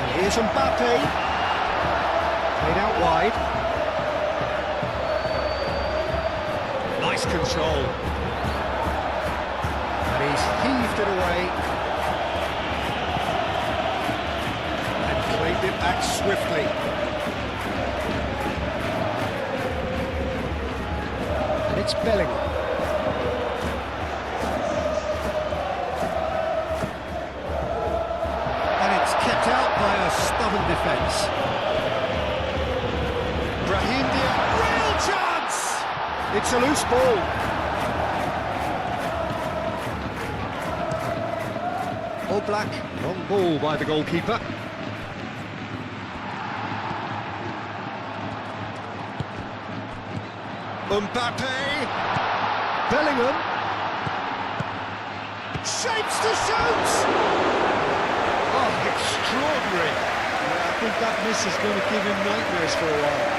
And here's Mbappe. Played out wide. Nice control. And he's heaved it away. And claimed it back swiftly. And it's Bellingham. Kept out by a stubborn defence. Brahim Diaz, real chance! It's a loose ball. All black, long ball by the goalkeeper. Mbappe! Bellingham! Shapes to shoot! Oh, extraordinary. Yeah, I think that miss is going to give him nightmares for a while.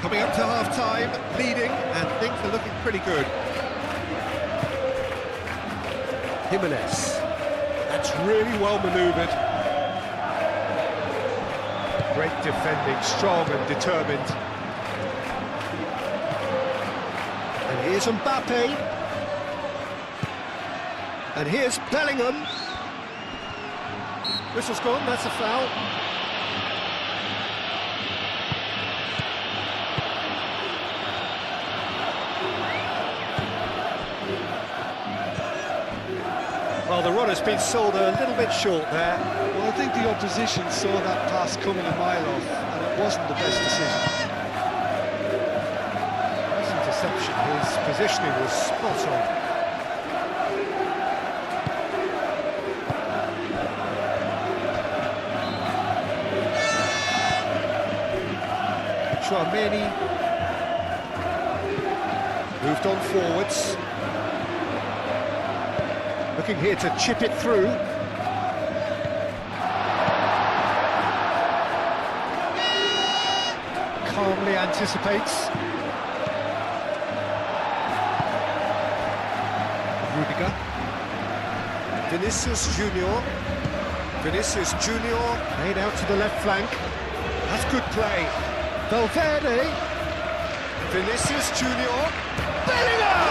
Coming up to half-time, leading, and things are looking pretty good. Jimenez. That's really well manoeuvred. Great defending, strong and determined. And here's Mbappe. And here's Bellingham. Whistle's gone, that's a foul. Well, the run has been sold a little bit short there. Well, I think the opposition saw that pass coming a mile off, and it wasn't the best decision. Nice interception, his positioning was spot on. Chouameni moved on forwards. Looking here to chip it through. Calmly anticipates. Rudiger. Vinicius Junior. Vinicius Junior made out to the left flank. That's good play. Valverde. Vinicius Junior. Bellingham!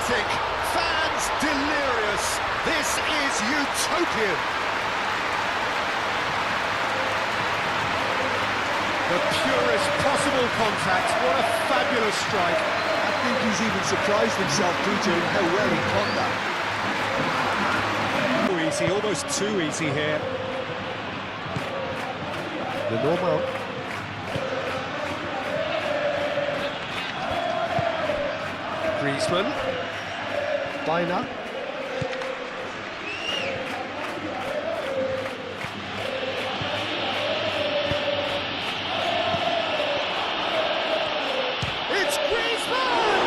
Fans delirious. This is utopian. The purest possible contact. What a fabulous strike. I think he's even surprised himself, Peter, in how well he caught that. Too easy, almost too easy here. The normal. Griezmann. Biner. It's Griezmann!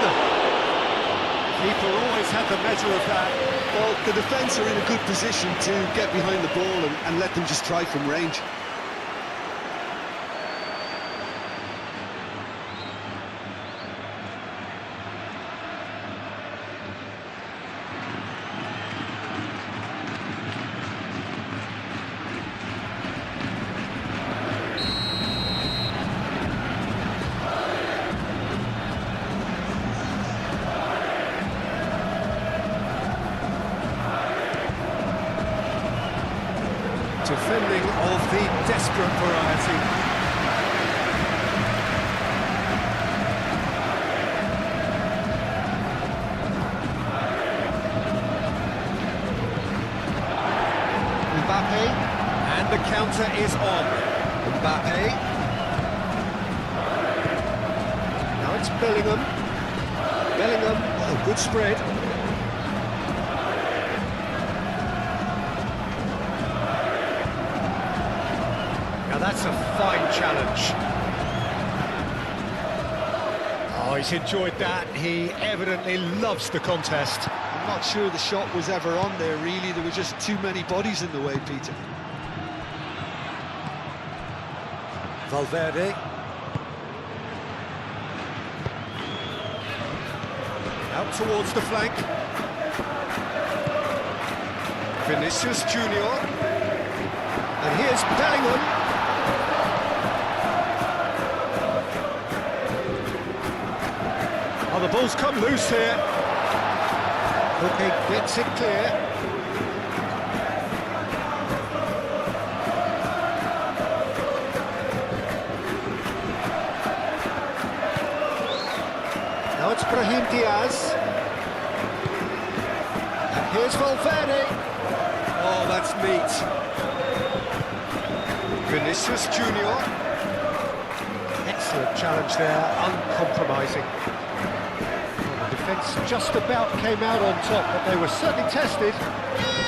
Keeper always had the measure of that. Well, the defence are in a good position to get behind the ball and let them just try from range. Defending of the desperate variety. Mbappe, and the counter is on. Mbappe. Now it's Bellingham. Bellingham, oh, good spread. Now that's a fine challenge. Oh, he's enjoyed that. He evidently loves the contest. I'm not sure the shot was ever on there, really. There were just too many bodies in the way, Peter. Valverde. Out towards the flank. Vinicius Junior. And here's Bellingham. Oh, the ball's come loose here. Okay, gets it clear. Now it's Brahim Diaz. And here's Valverde. Oh, that's neat. Vinicius Junior. Excellent challenge there, uncompromising. Well, the defence just about came out on top, but they were certainly tested.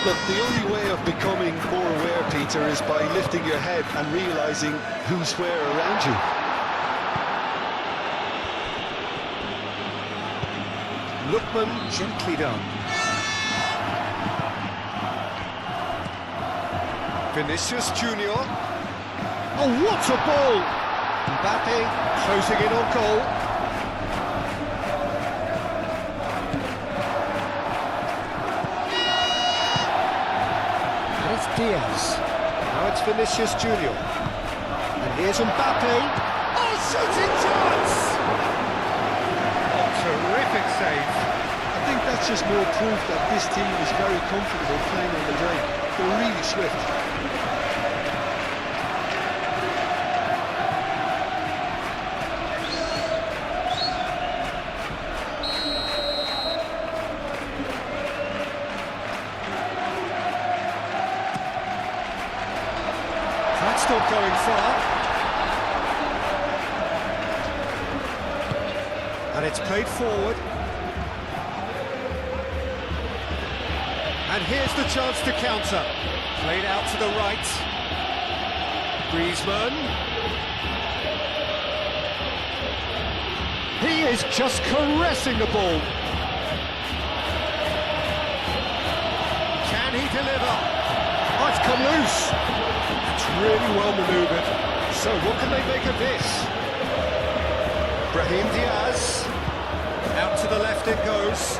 Look, the only way of becoming more aware, Peter, is by lifting your head and realising who's where around you. Lookman gently done. Vinicius Junior. Oh, what a ball! Mbappe closing in on goal. And it's Diaz. Now it's Vinicius Junior. And here's Mbappe. Oh, shooting chance! Oh, terrific save. I think that's just more proof that this team is very comfortable playing on the break. They're really swift. That's not going far. And it's played forward. And here's the chance to counter. Played out to the right. Griezmann. He is just caressing the ball. Can he deliver? Oh, it's come loose. It's really well manoeuvred. So what can they make of this? Brahim Diaz. Out to the left it goes.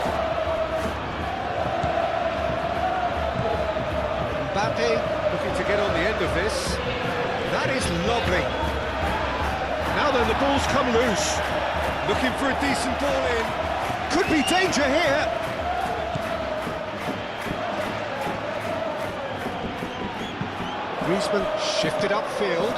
Mbappe looking to get on the end of this. That is lovely. Now then, the ball's come loose. Looking for a decent ball in. Could be danger here. Griezmann shifted upfield.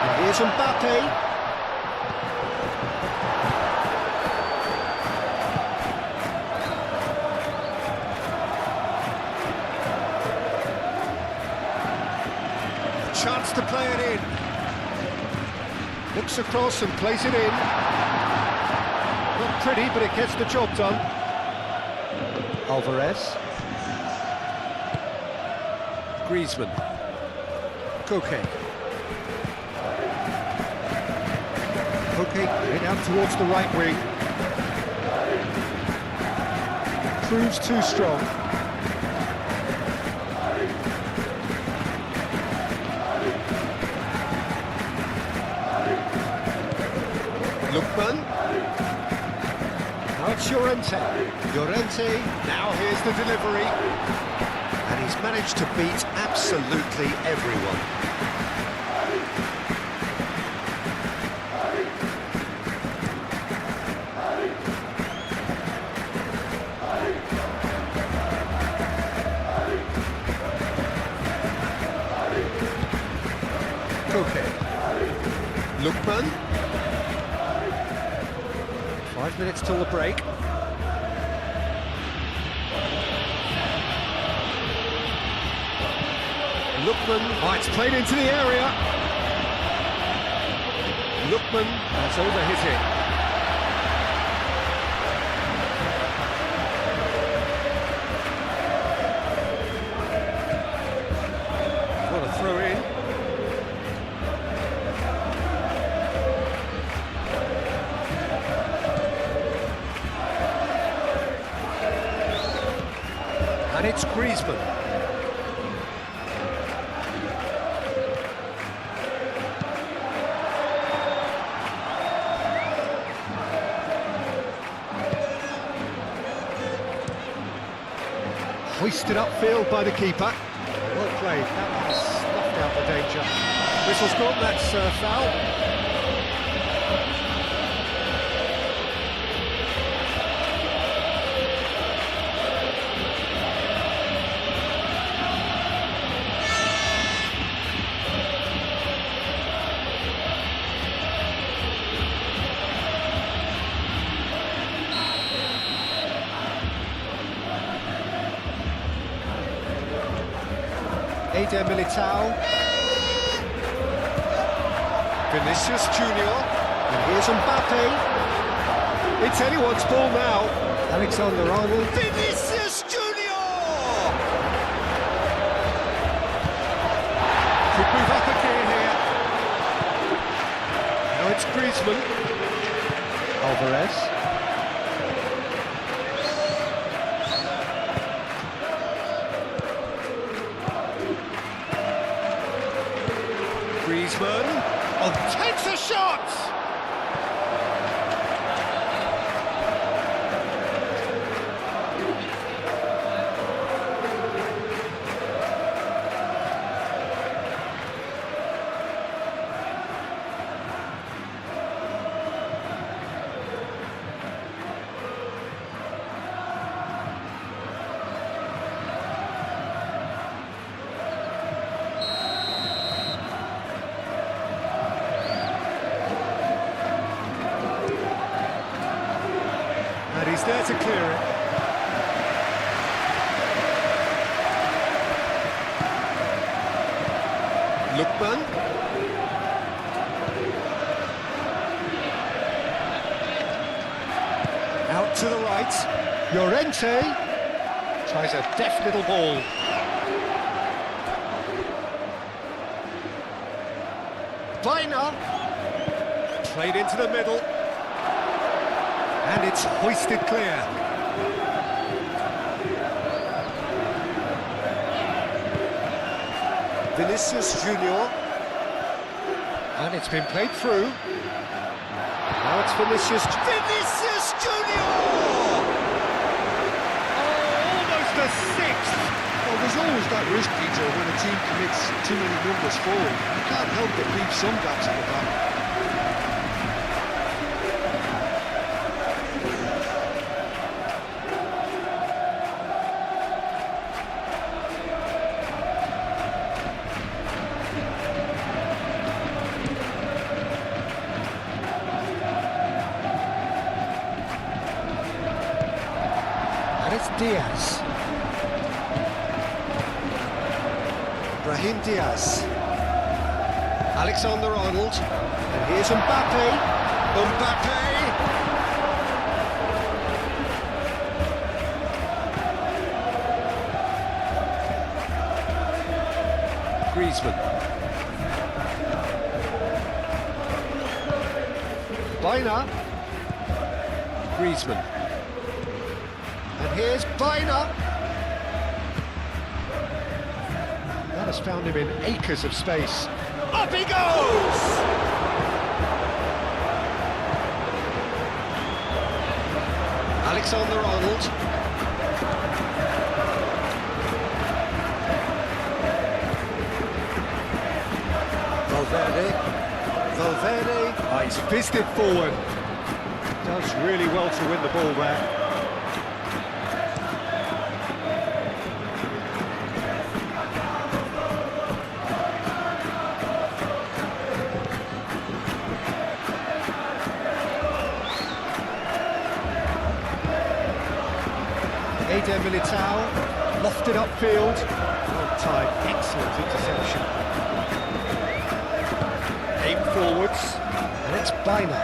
And here's Mbappe. Chance to play it in. Looks across and plays it in. Not pretty, but it gets the job done. Alvarez. Griezmann. Koke. Koke head out towards the right wing. Proves too strong. Lookman. Now it's Llorente. Llorente, now here's the delivery. And he's managed to beat absolutely everyone. Lookman. 5 minutes till the break. Lookman, oh, it's played into the area. Lookman has overhit it. What a throw in. And it's Griezmann. Hoisted upfield by the keeper. Well played, that has snuffed out the danger. Whistle's gone, that's foul. Eder Militao. Vinicius Junior. And here's Mbappe. It's anyone's ball now. Alexander Arnold. Vinicius Junior! Could move up a gear here. Now it's Griezmann. Alvarez. Griezmann, oh, takes a shot! And he's there to clear it. Lookman. Out to the right. Llorente tries a deft little ball. Baina. Played into the middle. And it's hoisted clear. Vinicius Junior. And it's been played through. Now it's Vinicius Junior! Oh, almost a sixth! Well, there's always that risk, Peter, when a team commits too many numbers forward. You can't help but leave some gaps at the back. It's Diaz. Brahim Diaz. Alexander Arnold. And here's Mbappe. Mbappe! Griezmann. Baina. Griezmann. And here's Baina. That has found him in acres of space. Up he goes! Alexander Arnold. Valverde. Oh, he's fizzed it forward. Does really well to win the ball there. Eder Militao, lofted upfield. Well timed, excellent interception. Aim forwards, and it's Bina.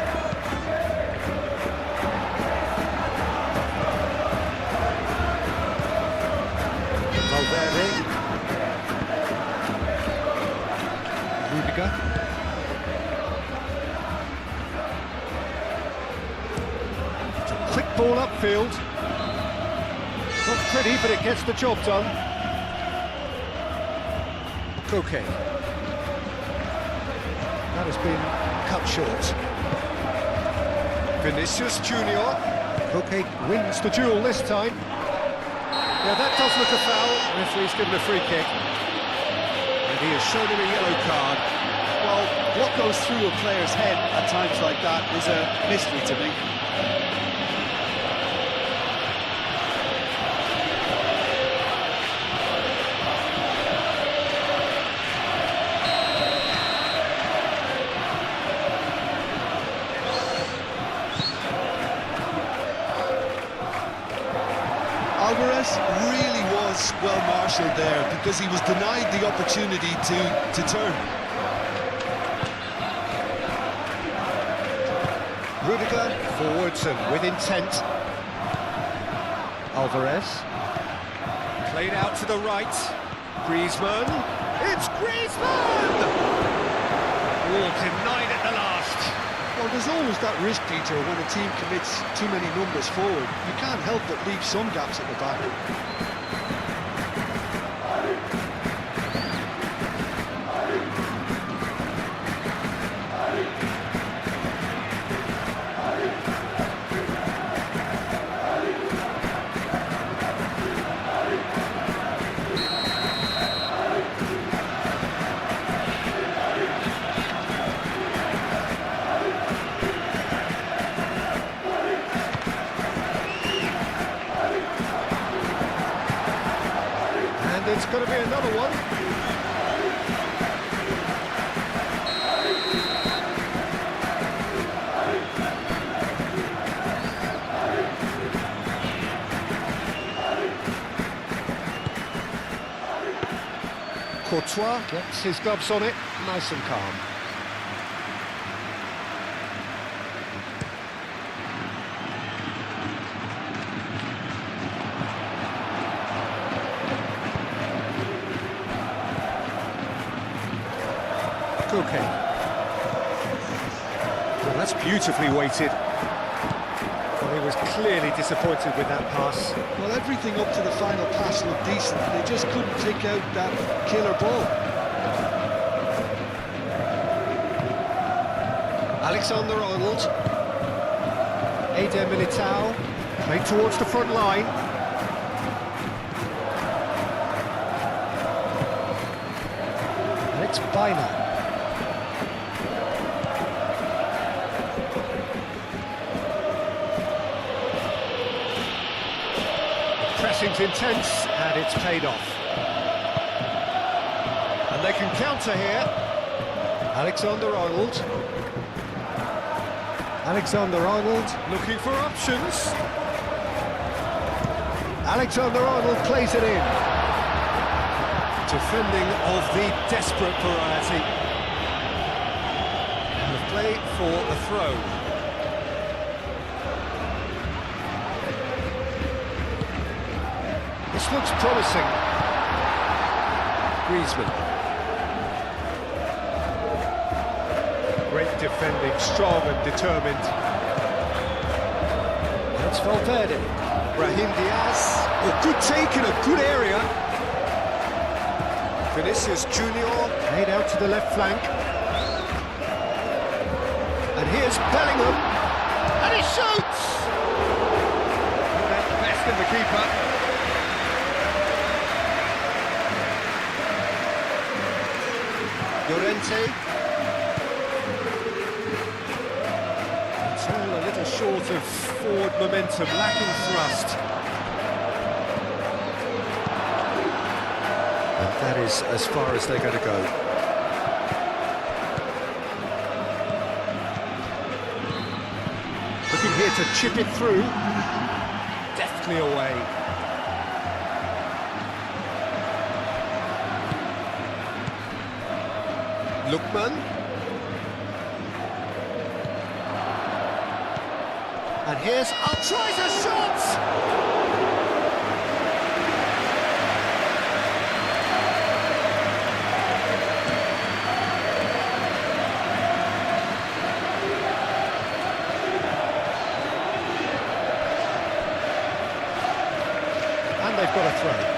Valverde. Rudiger. Quick ball upfield. Not pretty, but it gets the job done. Koke. That has been cut short. Vinicius Junior. Koke wins the duel this time. Yeah, that does look a foul. Referee's given a free kick. And he has shown him a yellow card. Well, what goes through a player's head at times like that is a mystery to me. Alvarez really was well marshalled there because he was denied the opportunity to turn. Rudiger, forwards and with intent. Alvarez. Played out to the right. Griezmann. It's Griezmann! Oh, denied at the last. Well, there's always that risk, Peter, when a team commits too many numbers forward. You can't help but leave some gaps at the back. It's going to be another one. Courtois gets his gloves on it, nice and calm. Okay. Well, that's beautifully weighted. Well, he was clearly disappointed with that pass. Well, everything up to the final pass looked decent. They just couldn't take out that killer ball. Alexander-Arnold. Eder Militao. Played towards the front line. And it's Bina. Pressing's intense, and it's paid off. And they can counter here. Alexander-Arnold. Alexander-Arnold looking for options. Alexander-Arnold plays it in. Defending of the desperate variety. And the play for the throw. This looks promising. Griezmann. Great defending, strong and determined. That's Valverde. Brahim Diaz. Oh, good take in a good area. Vinicius Junior. Made out to the left flank. And here's Bellingham. And he shoots! That's best in the keeper. Llorente. It's all a little short of forward momentum, lacking thrust. And that is as far as they're going to go. Looking here to chip it through. Deftly away. Lookman. And here's tries a shot! And they've got a throw.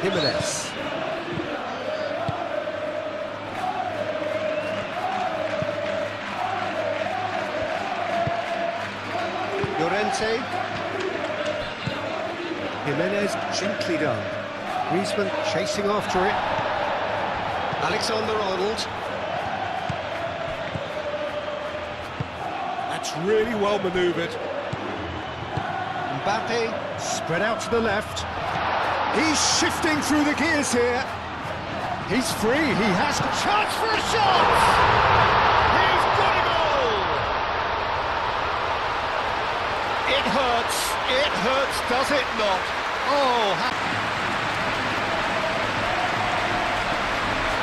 Jimenez. Llorente. Jimenez gently done. Griezmann chasing after it. Alexander-Arnold. That's really well manoeuvred. Mbappe spread out to the left. He's shifting through the gears here. He's free, he has a chance for a shot! He's got a goal! It hurts, does it not? Oh,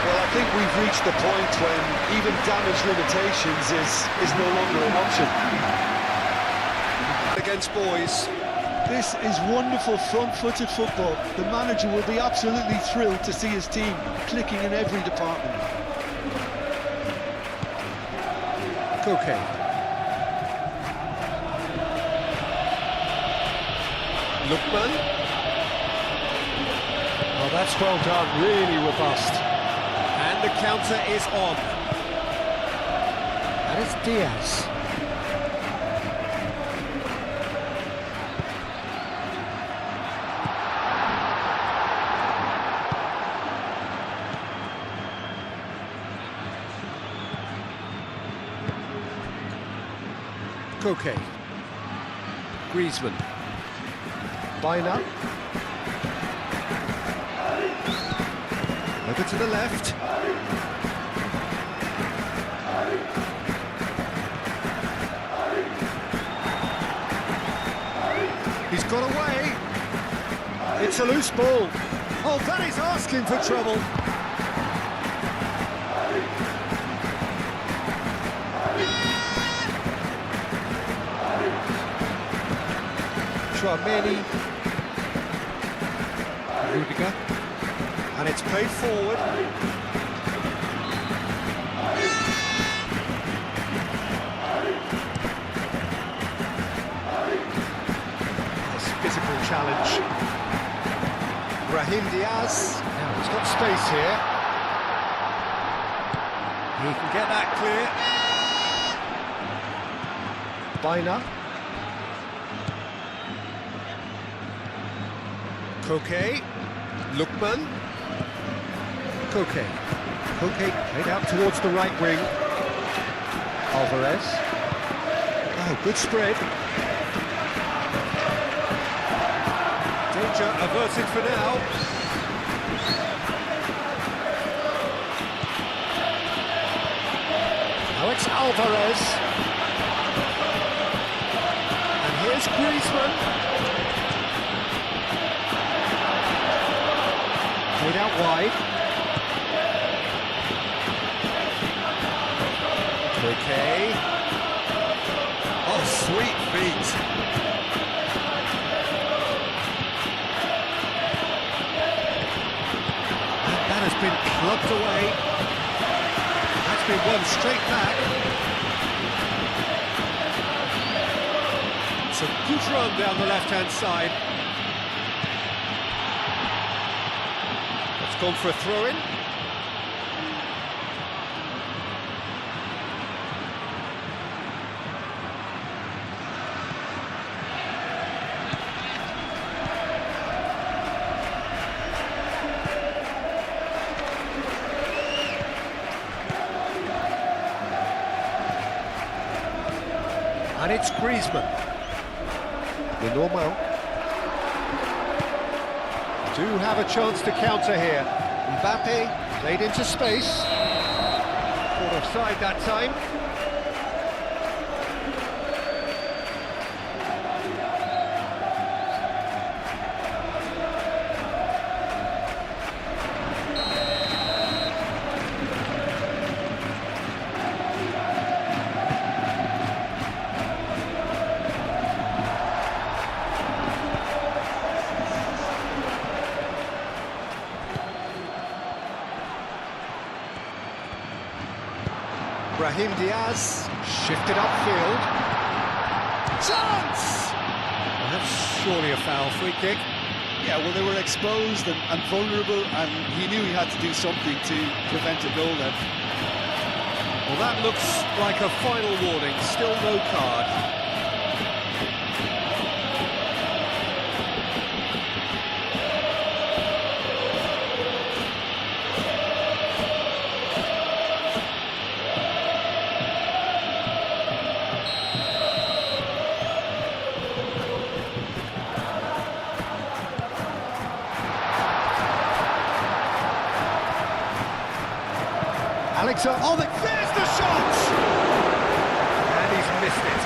Well, I think we've reached the point when even damage limitations is no longer an option. against boys. This is wonderful front-footed football. The manager will be absolutely thrilled to see his team clicking in every department. Koke. Lookman. Oh, that's well done, really robust. And the counter is on. And it's Diaz. Koke. Griezmann. Bina. Over to the left. He's got away. It's a loose ball. Oh, that is asking for trouble. Many. Rudiger. And it's played forward. Nice physical challenge. Brahim Diaz. Now he's got space here. He can get that clear. Bina. Koke, Lookman, Koke. Koke played out towards the right wing. Alvarez. Oh, good spread. Danger averted for now. Now it's Alvarez. And here's Griezmann. Played out wide. Okay. Oh, sweet feet. And that has been clubbed away. That's been won straight back. It's a good run down the left-hand side. Gone for a throw-in. And it's Griezmann. The normal. Do have a chance to counter here. Mbappe played into space. Caught offside that time. Brahim Diaz, shifted upfield. Chance! Well, that's surely a foul, free kick. Yeah, well, they were exposed and vulnerable, and he knew he had to do something to prevent a goal then. Well, that looks like a final warning, still no card. Alexander, oh, there's the shot! And he's missed it.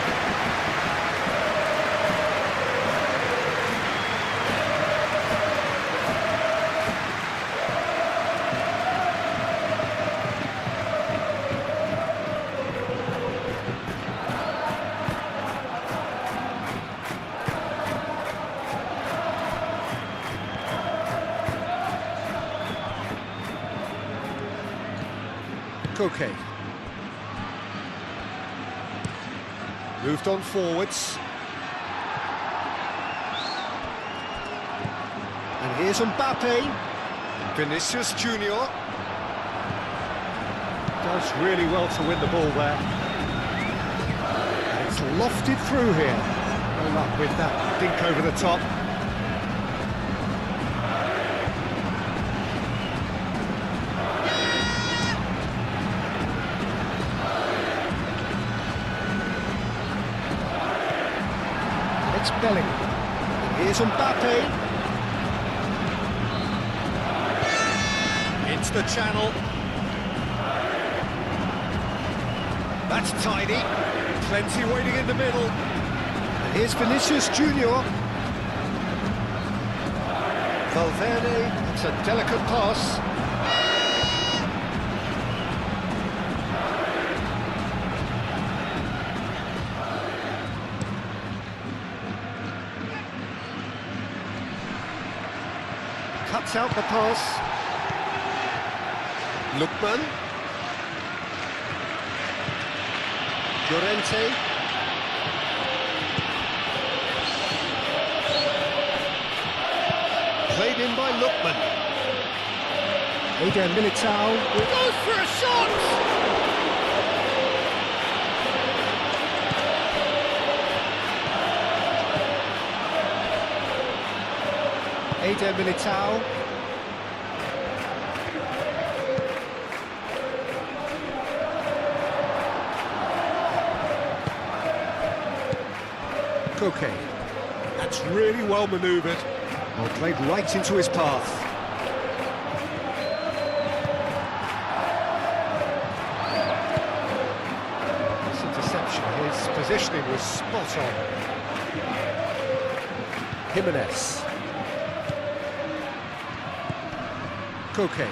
Okay. Moved on forwards. And here's Mbappe. Vinicius Junior. Does really well to win the ball there. And it's lofted through here. No luck with that dink over the top. Bellingham. Here's Mbappe. Into the channel. That's tidy. Plenty waiting in the middle. And here's Vinicius Junior. Valverde. It's a delicate pass. Cuts out the pass. Lookman. Llorente. Played in by Lookman. Eder Militao. Goes for a shot! Eder Militao. Okay, that's really well manoeuvred. Well, played right into his path. This interception, his positioning was spot on. Jimenez. Okay.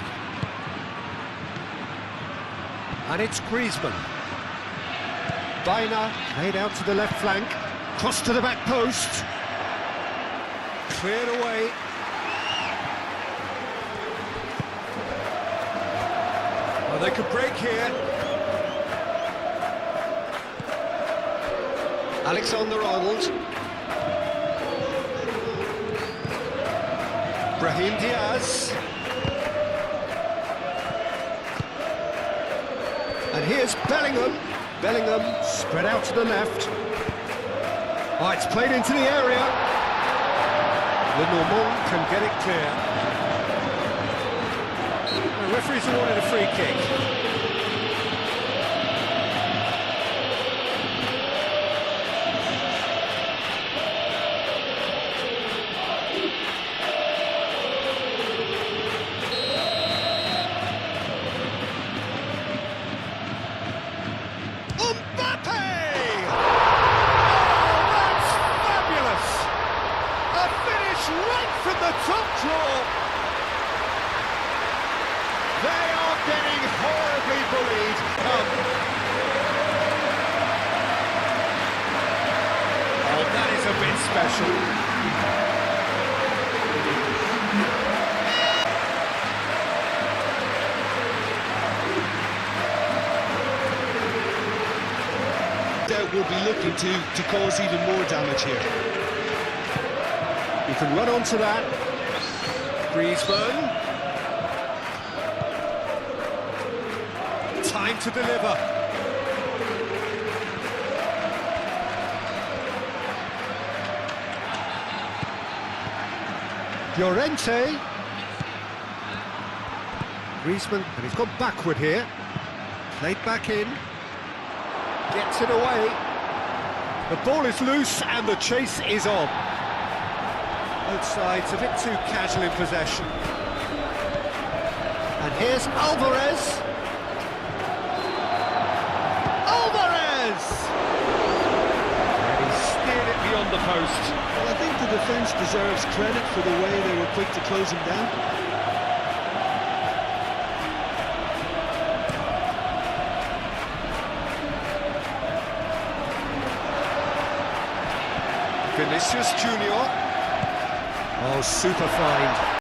And it's Griezmann. Baina played out to the left flank. Cross to the back post. Cleared away. Oh, they could break here. Alexander-Arnold. Brahim Diaz. And here's Bellingham. Bellingham spread out to the left. Oh, it's played into the area. Lenormand can get it clear. The referee's awarded a free kick. From the top draw. They are getting horribly bullied. Oh, that is a bit special. doubt will be looking to cause even more damage here. You can run onto that. Griezmann. Time to deliver. Llorente. Griezmann, and he's gone backward here. Played back in. Gets it away. The ball is loose and the chase is on. Both sides a bit too casual in possession. And here's Alvarez. Alvarez! And he steered it beyond the post. Well, I think the defence deserves credit for the way they were quick to close him down. Vinicius Junior. Oh, super find.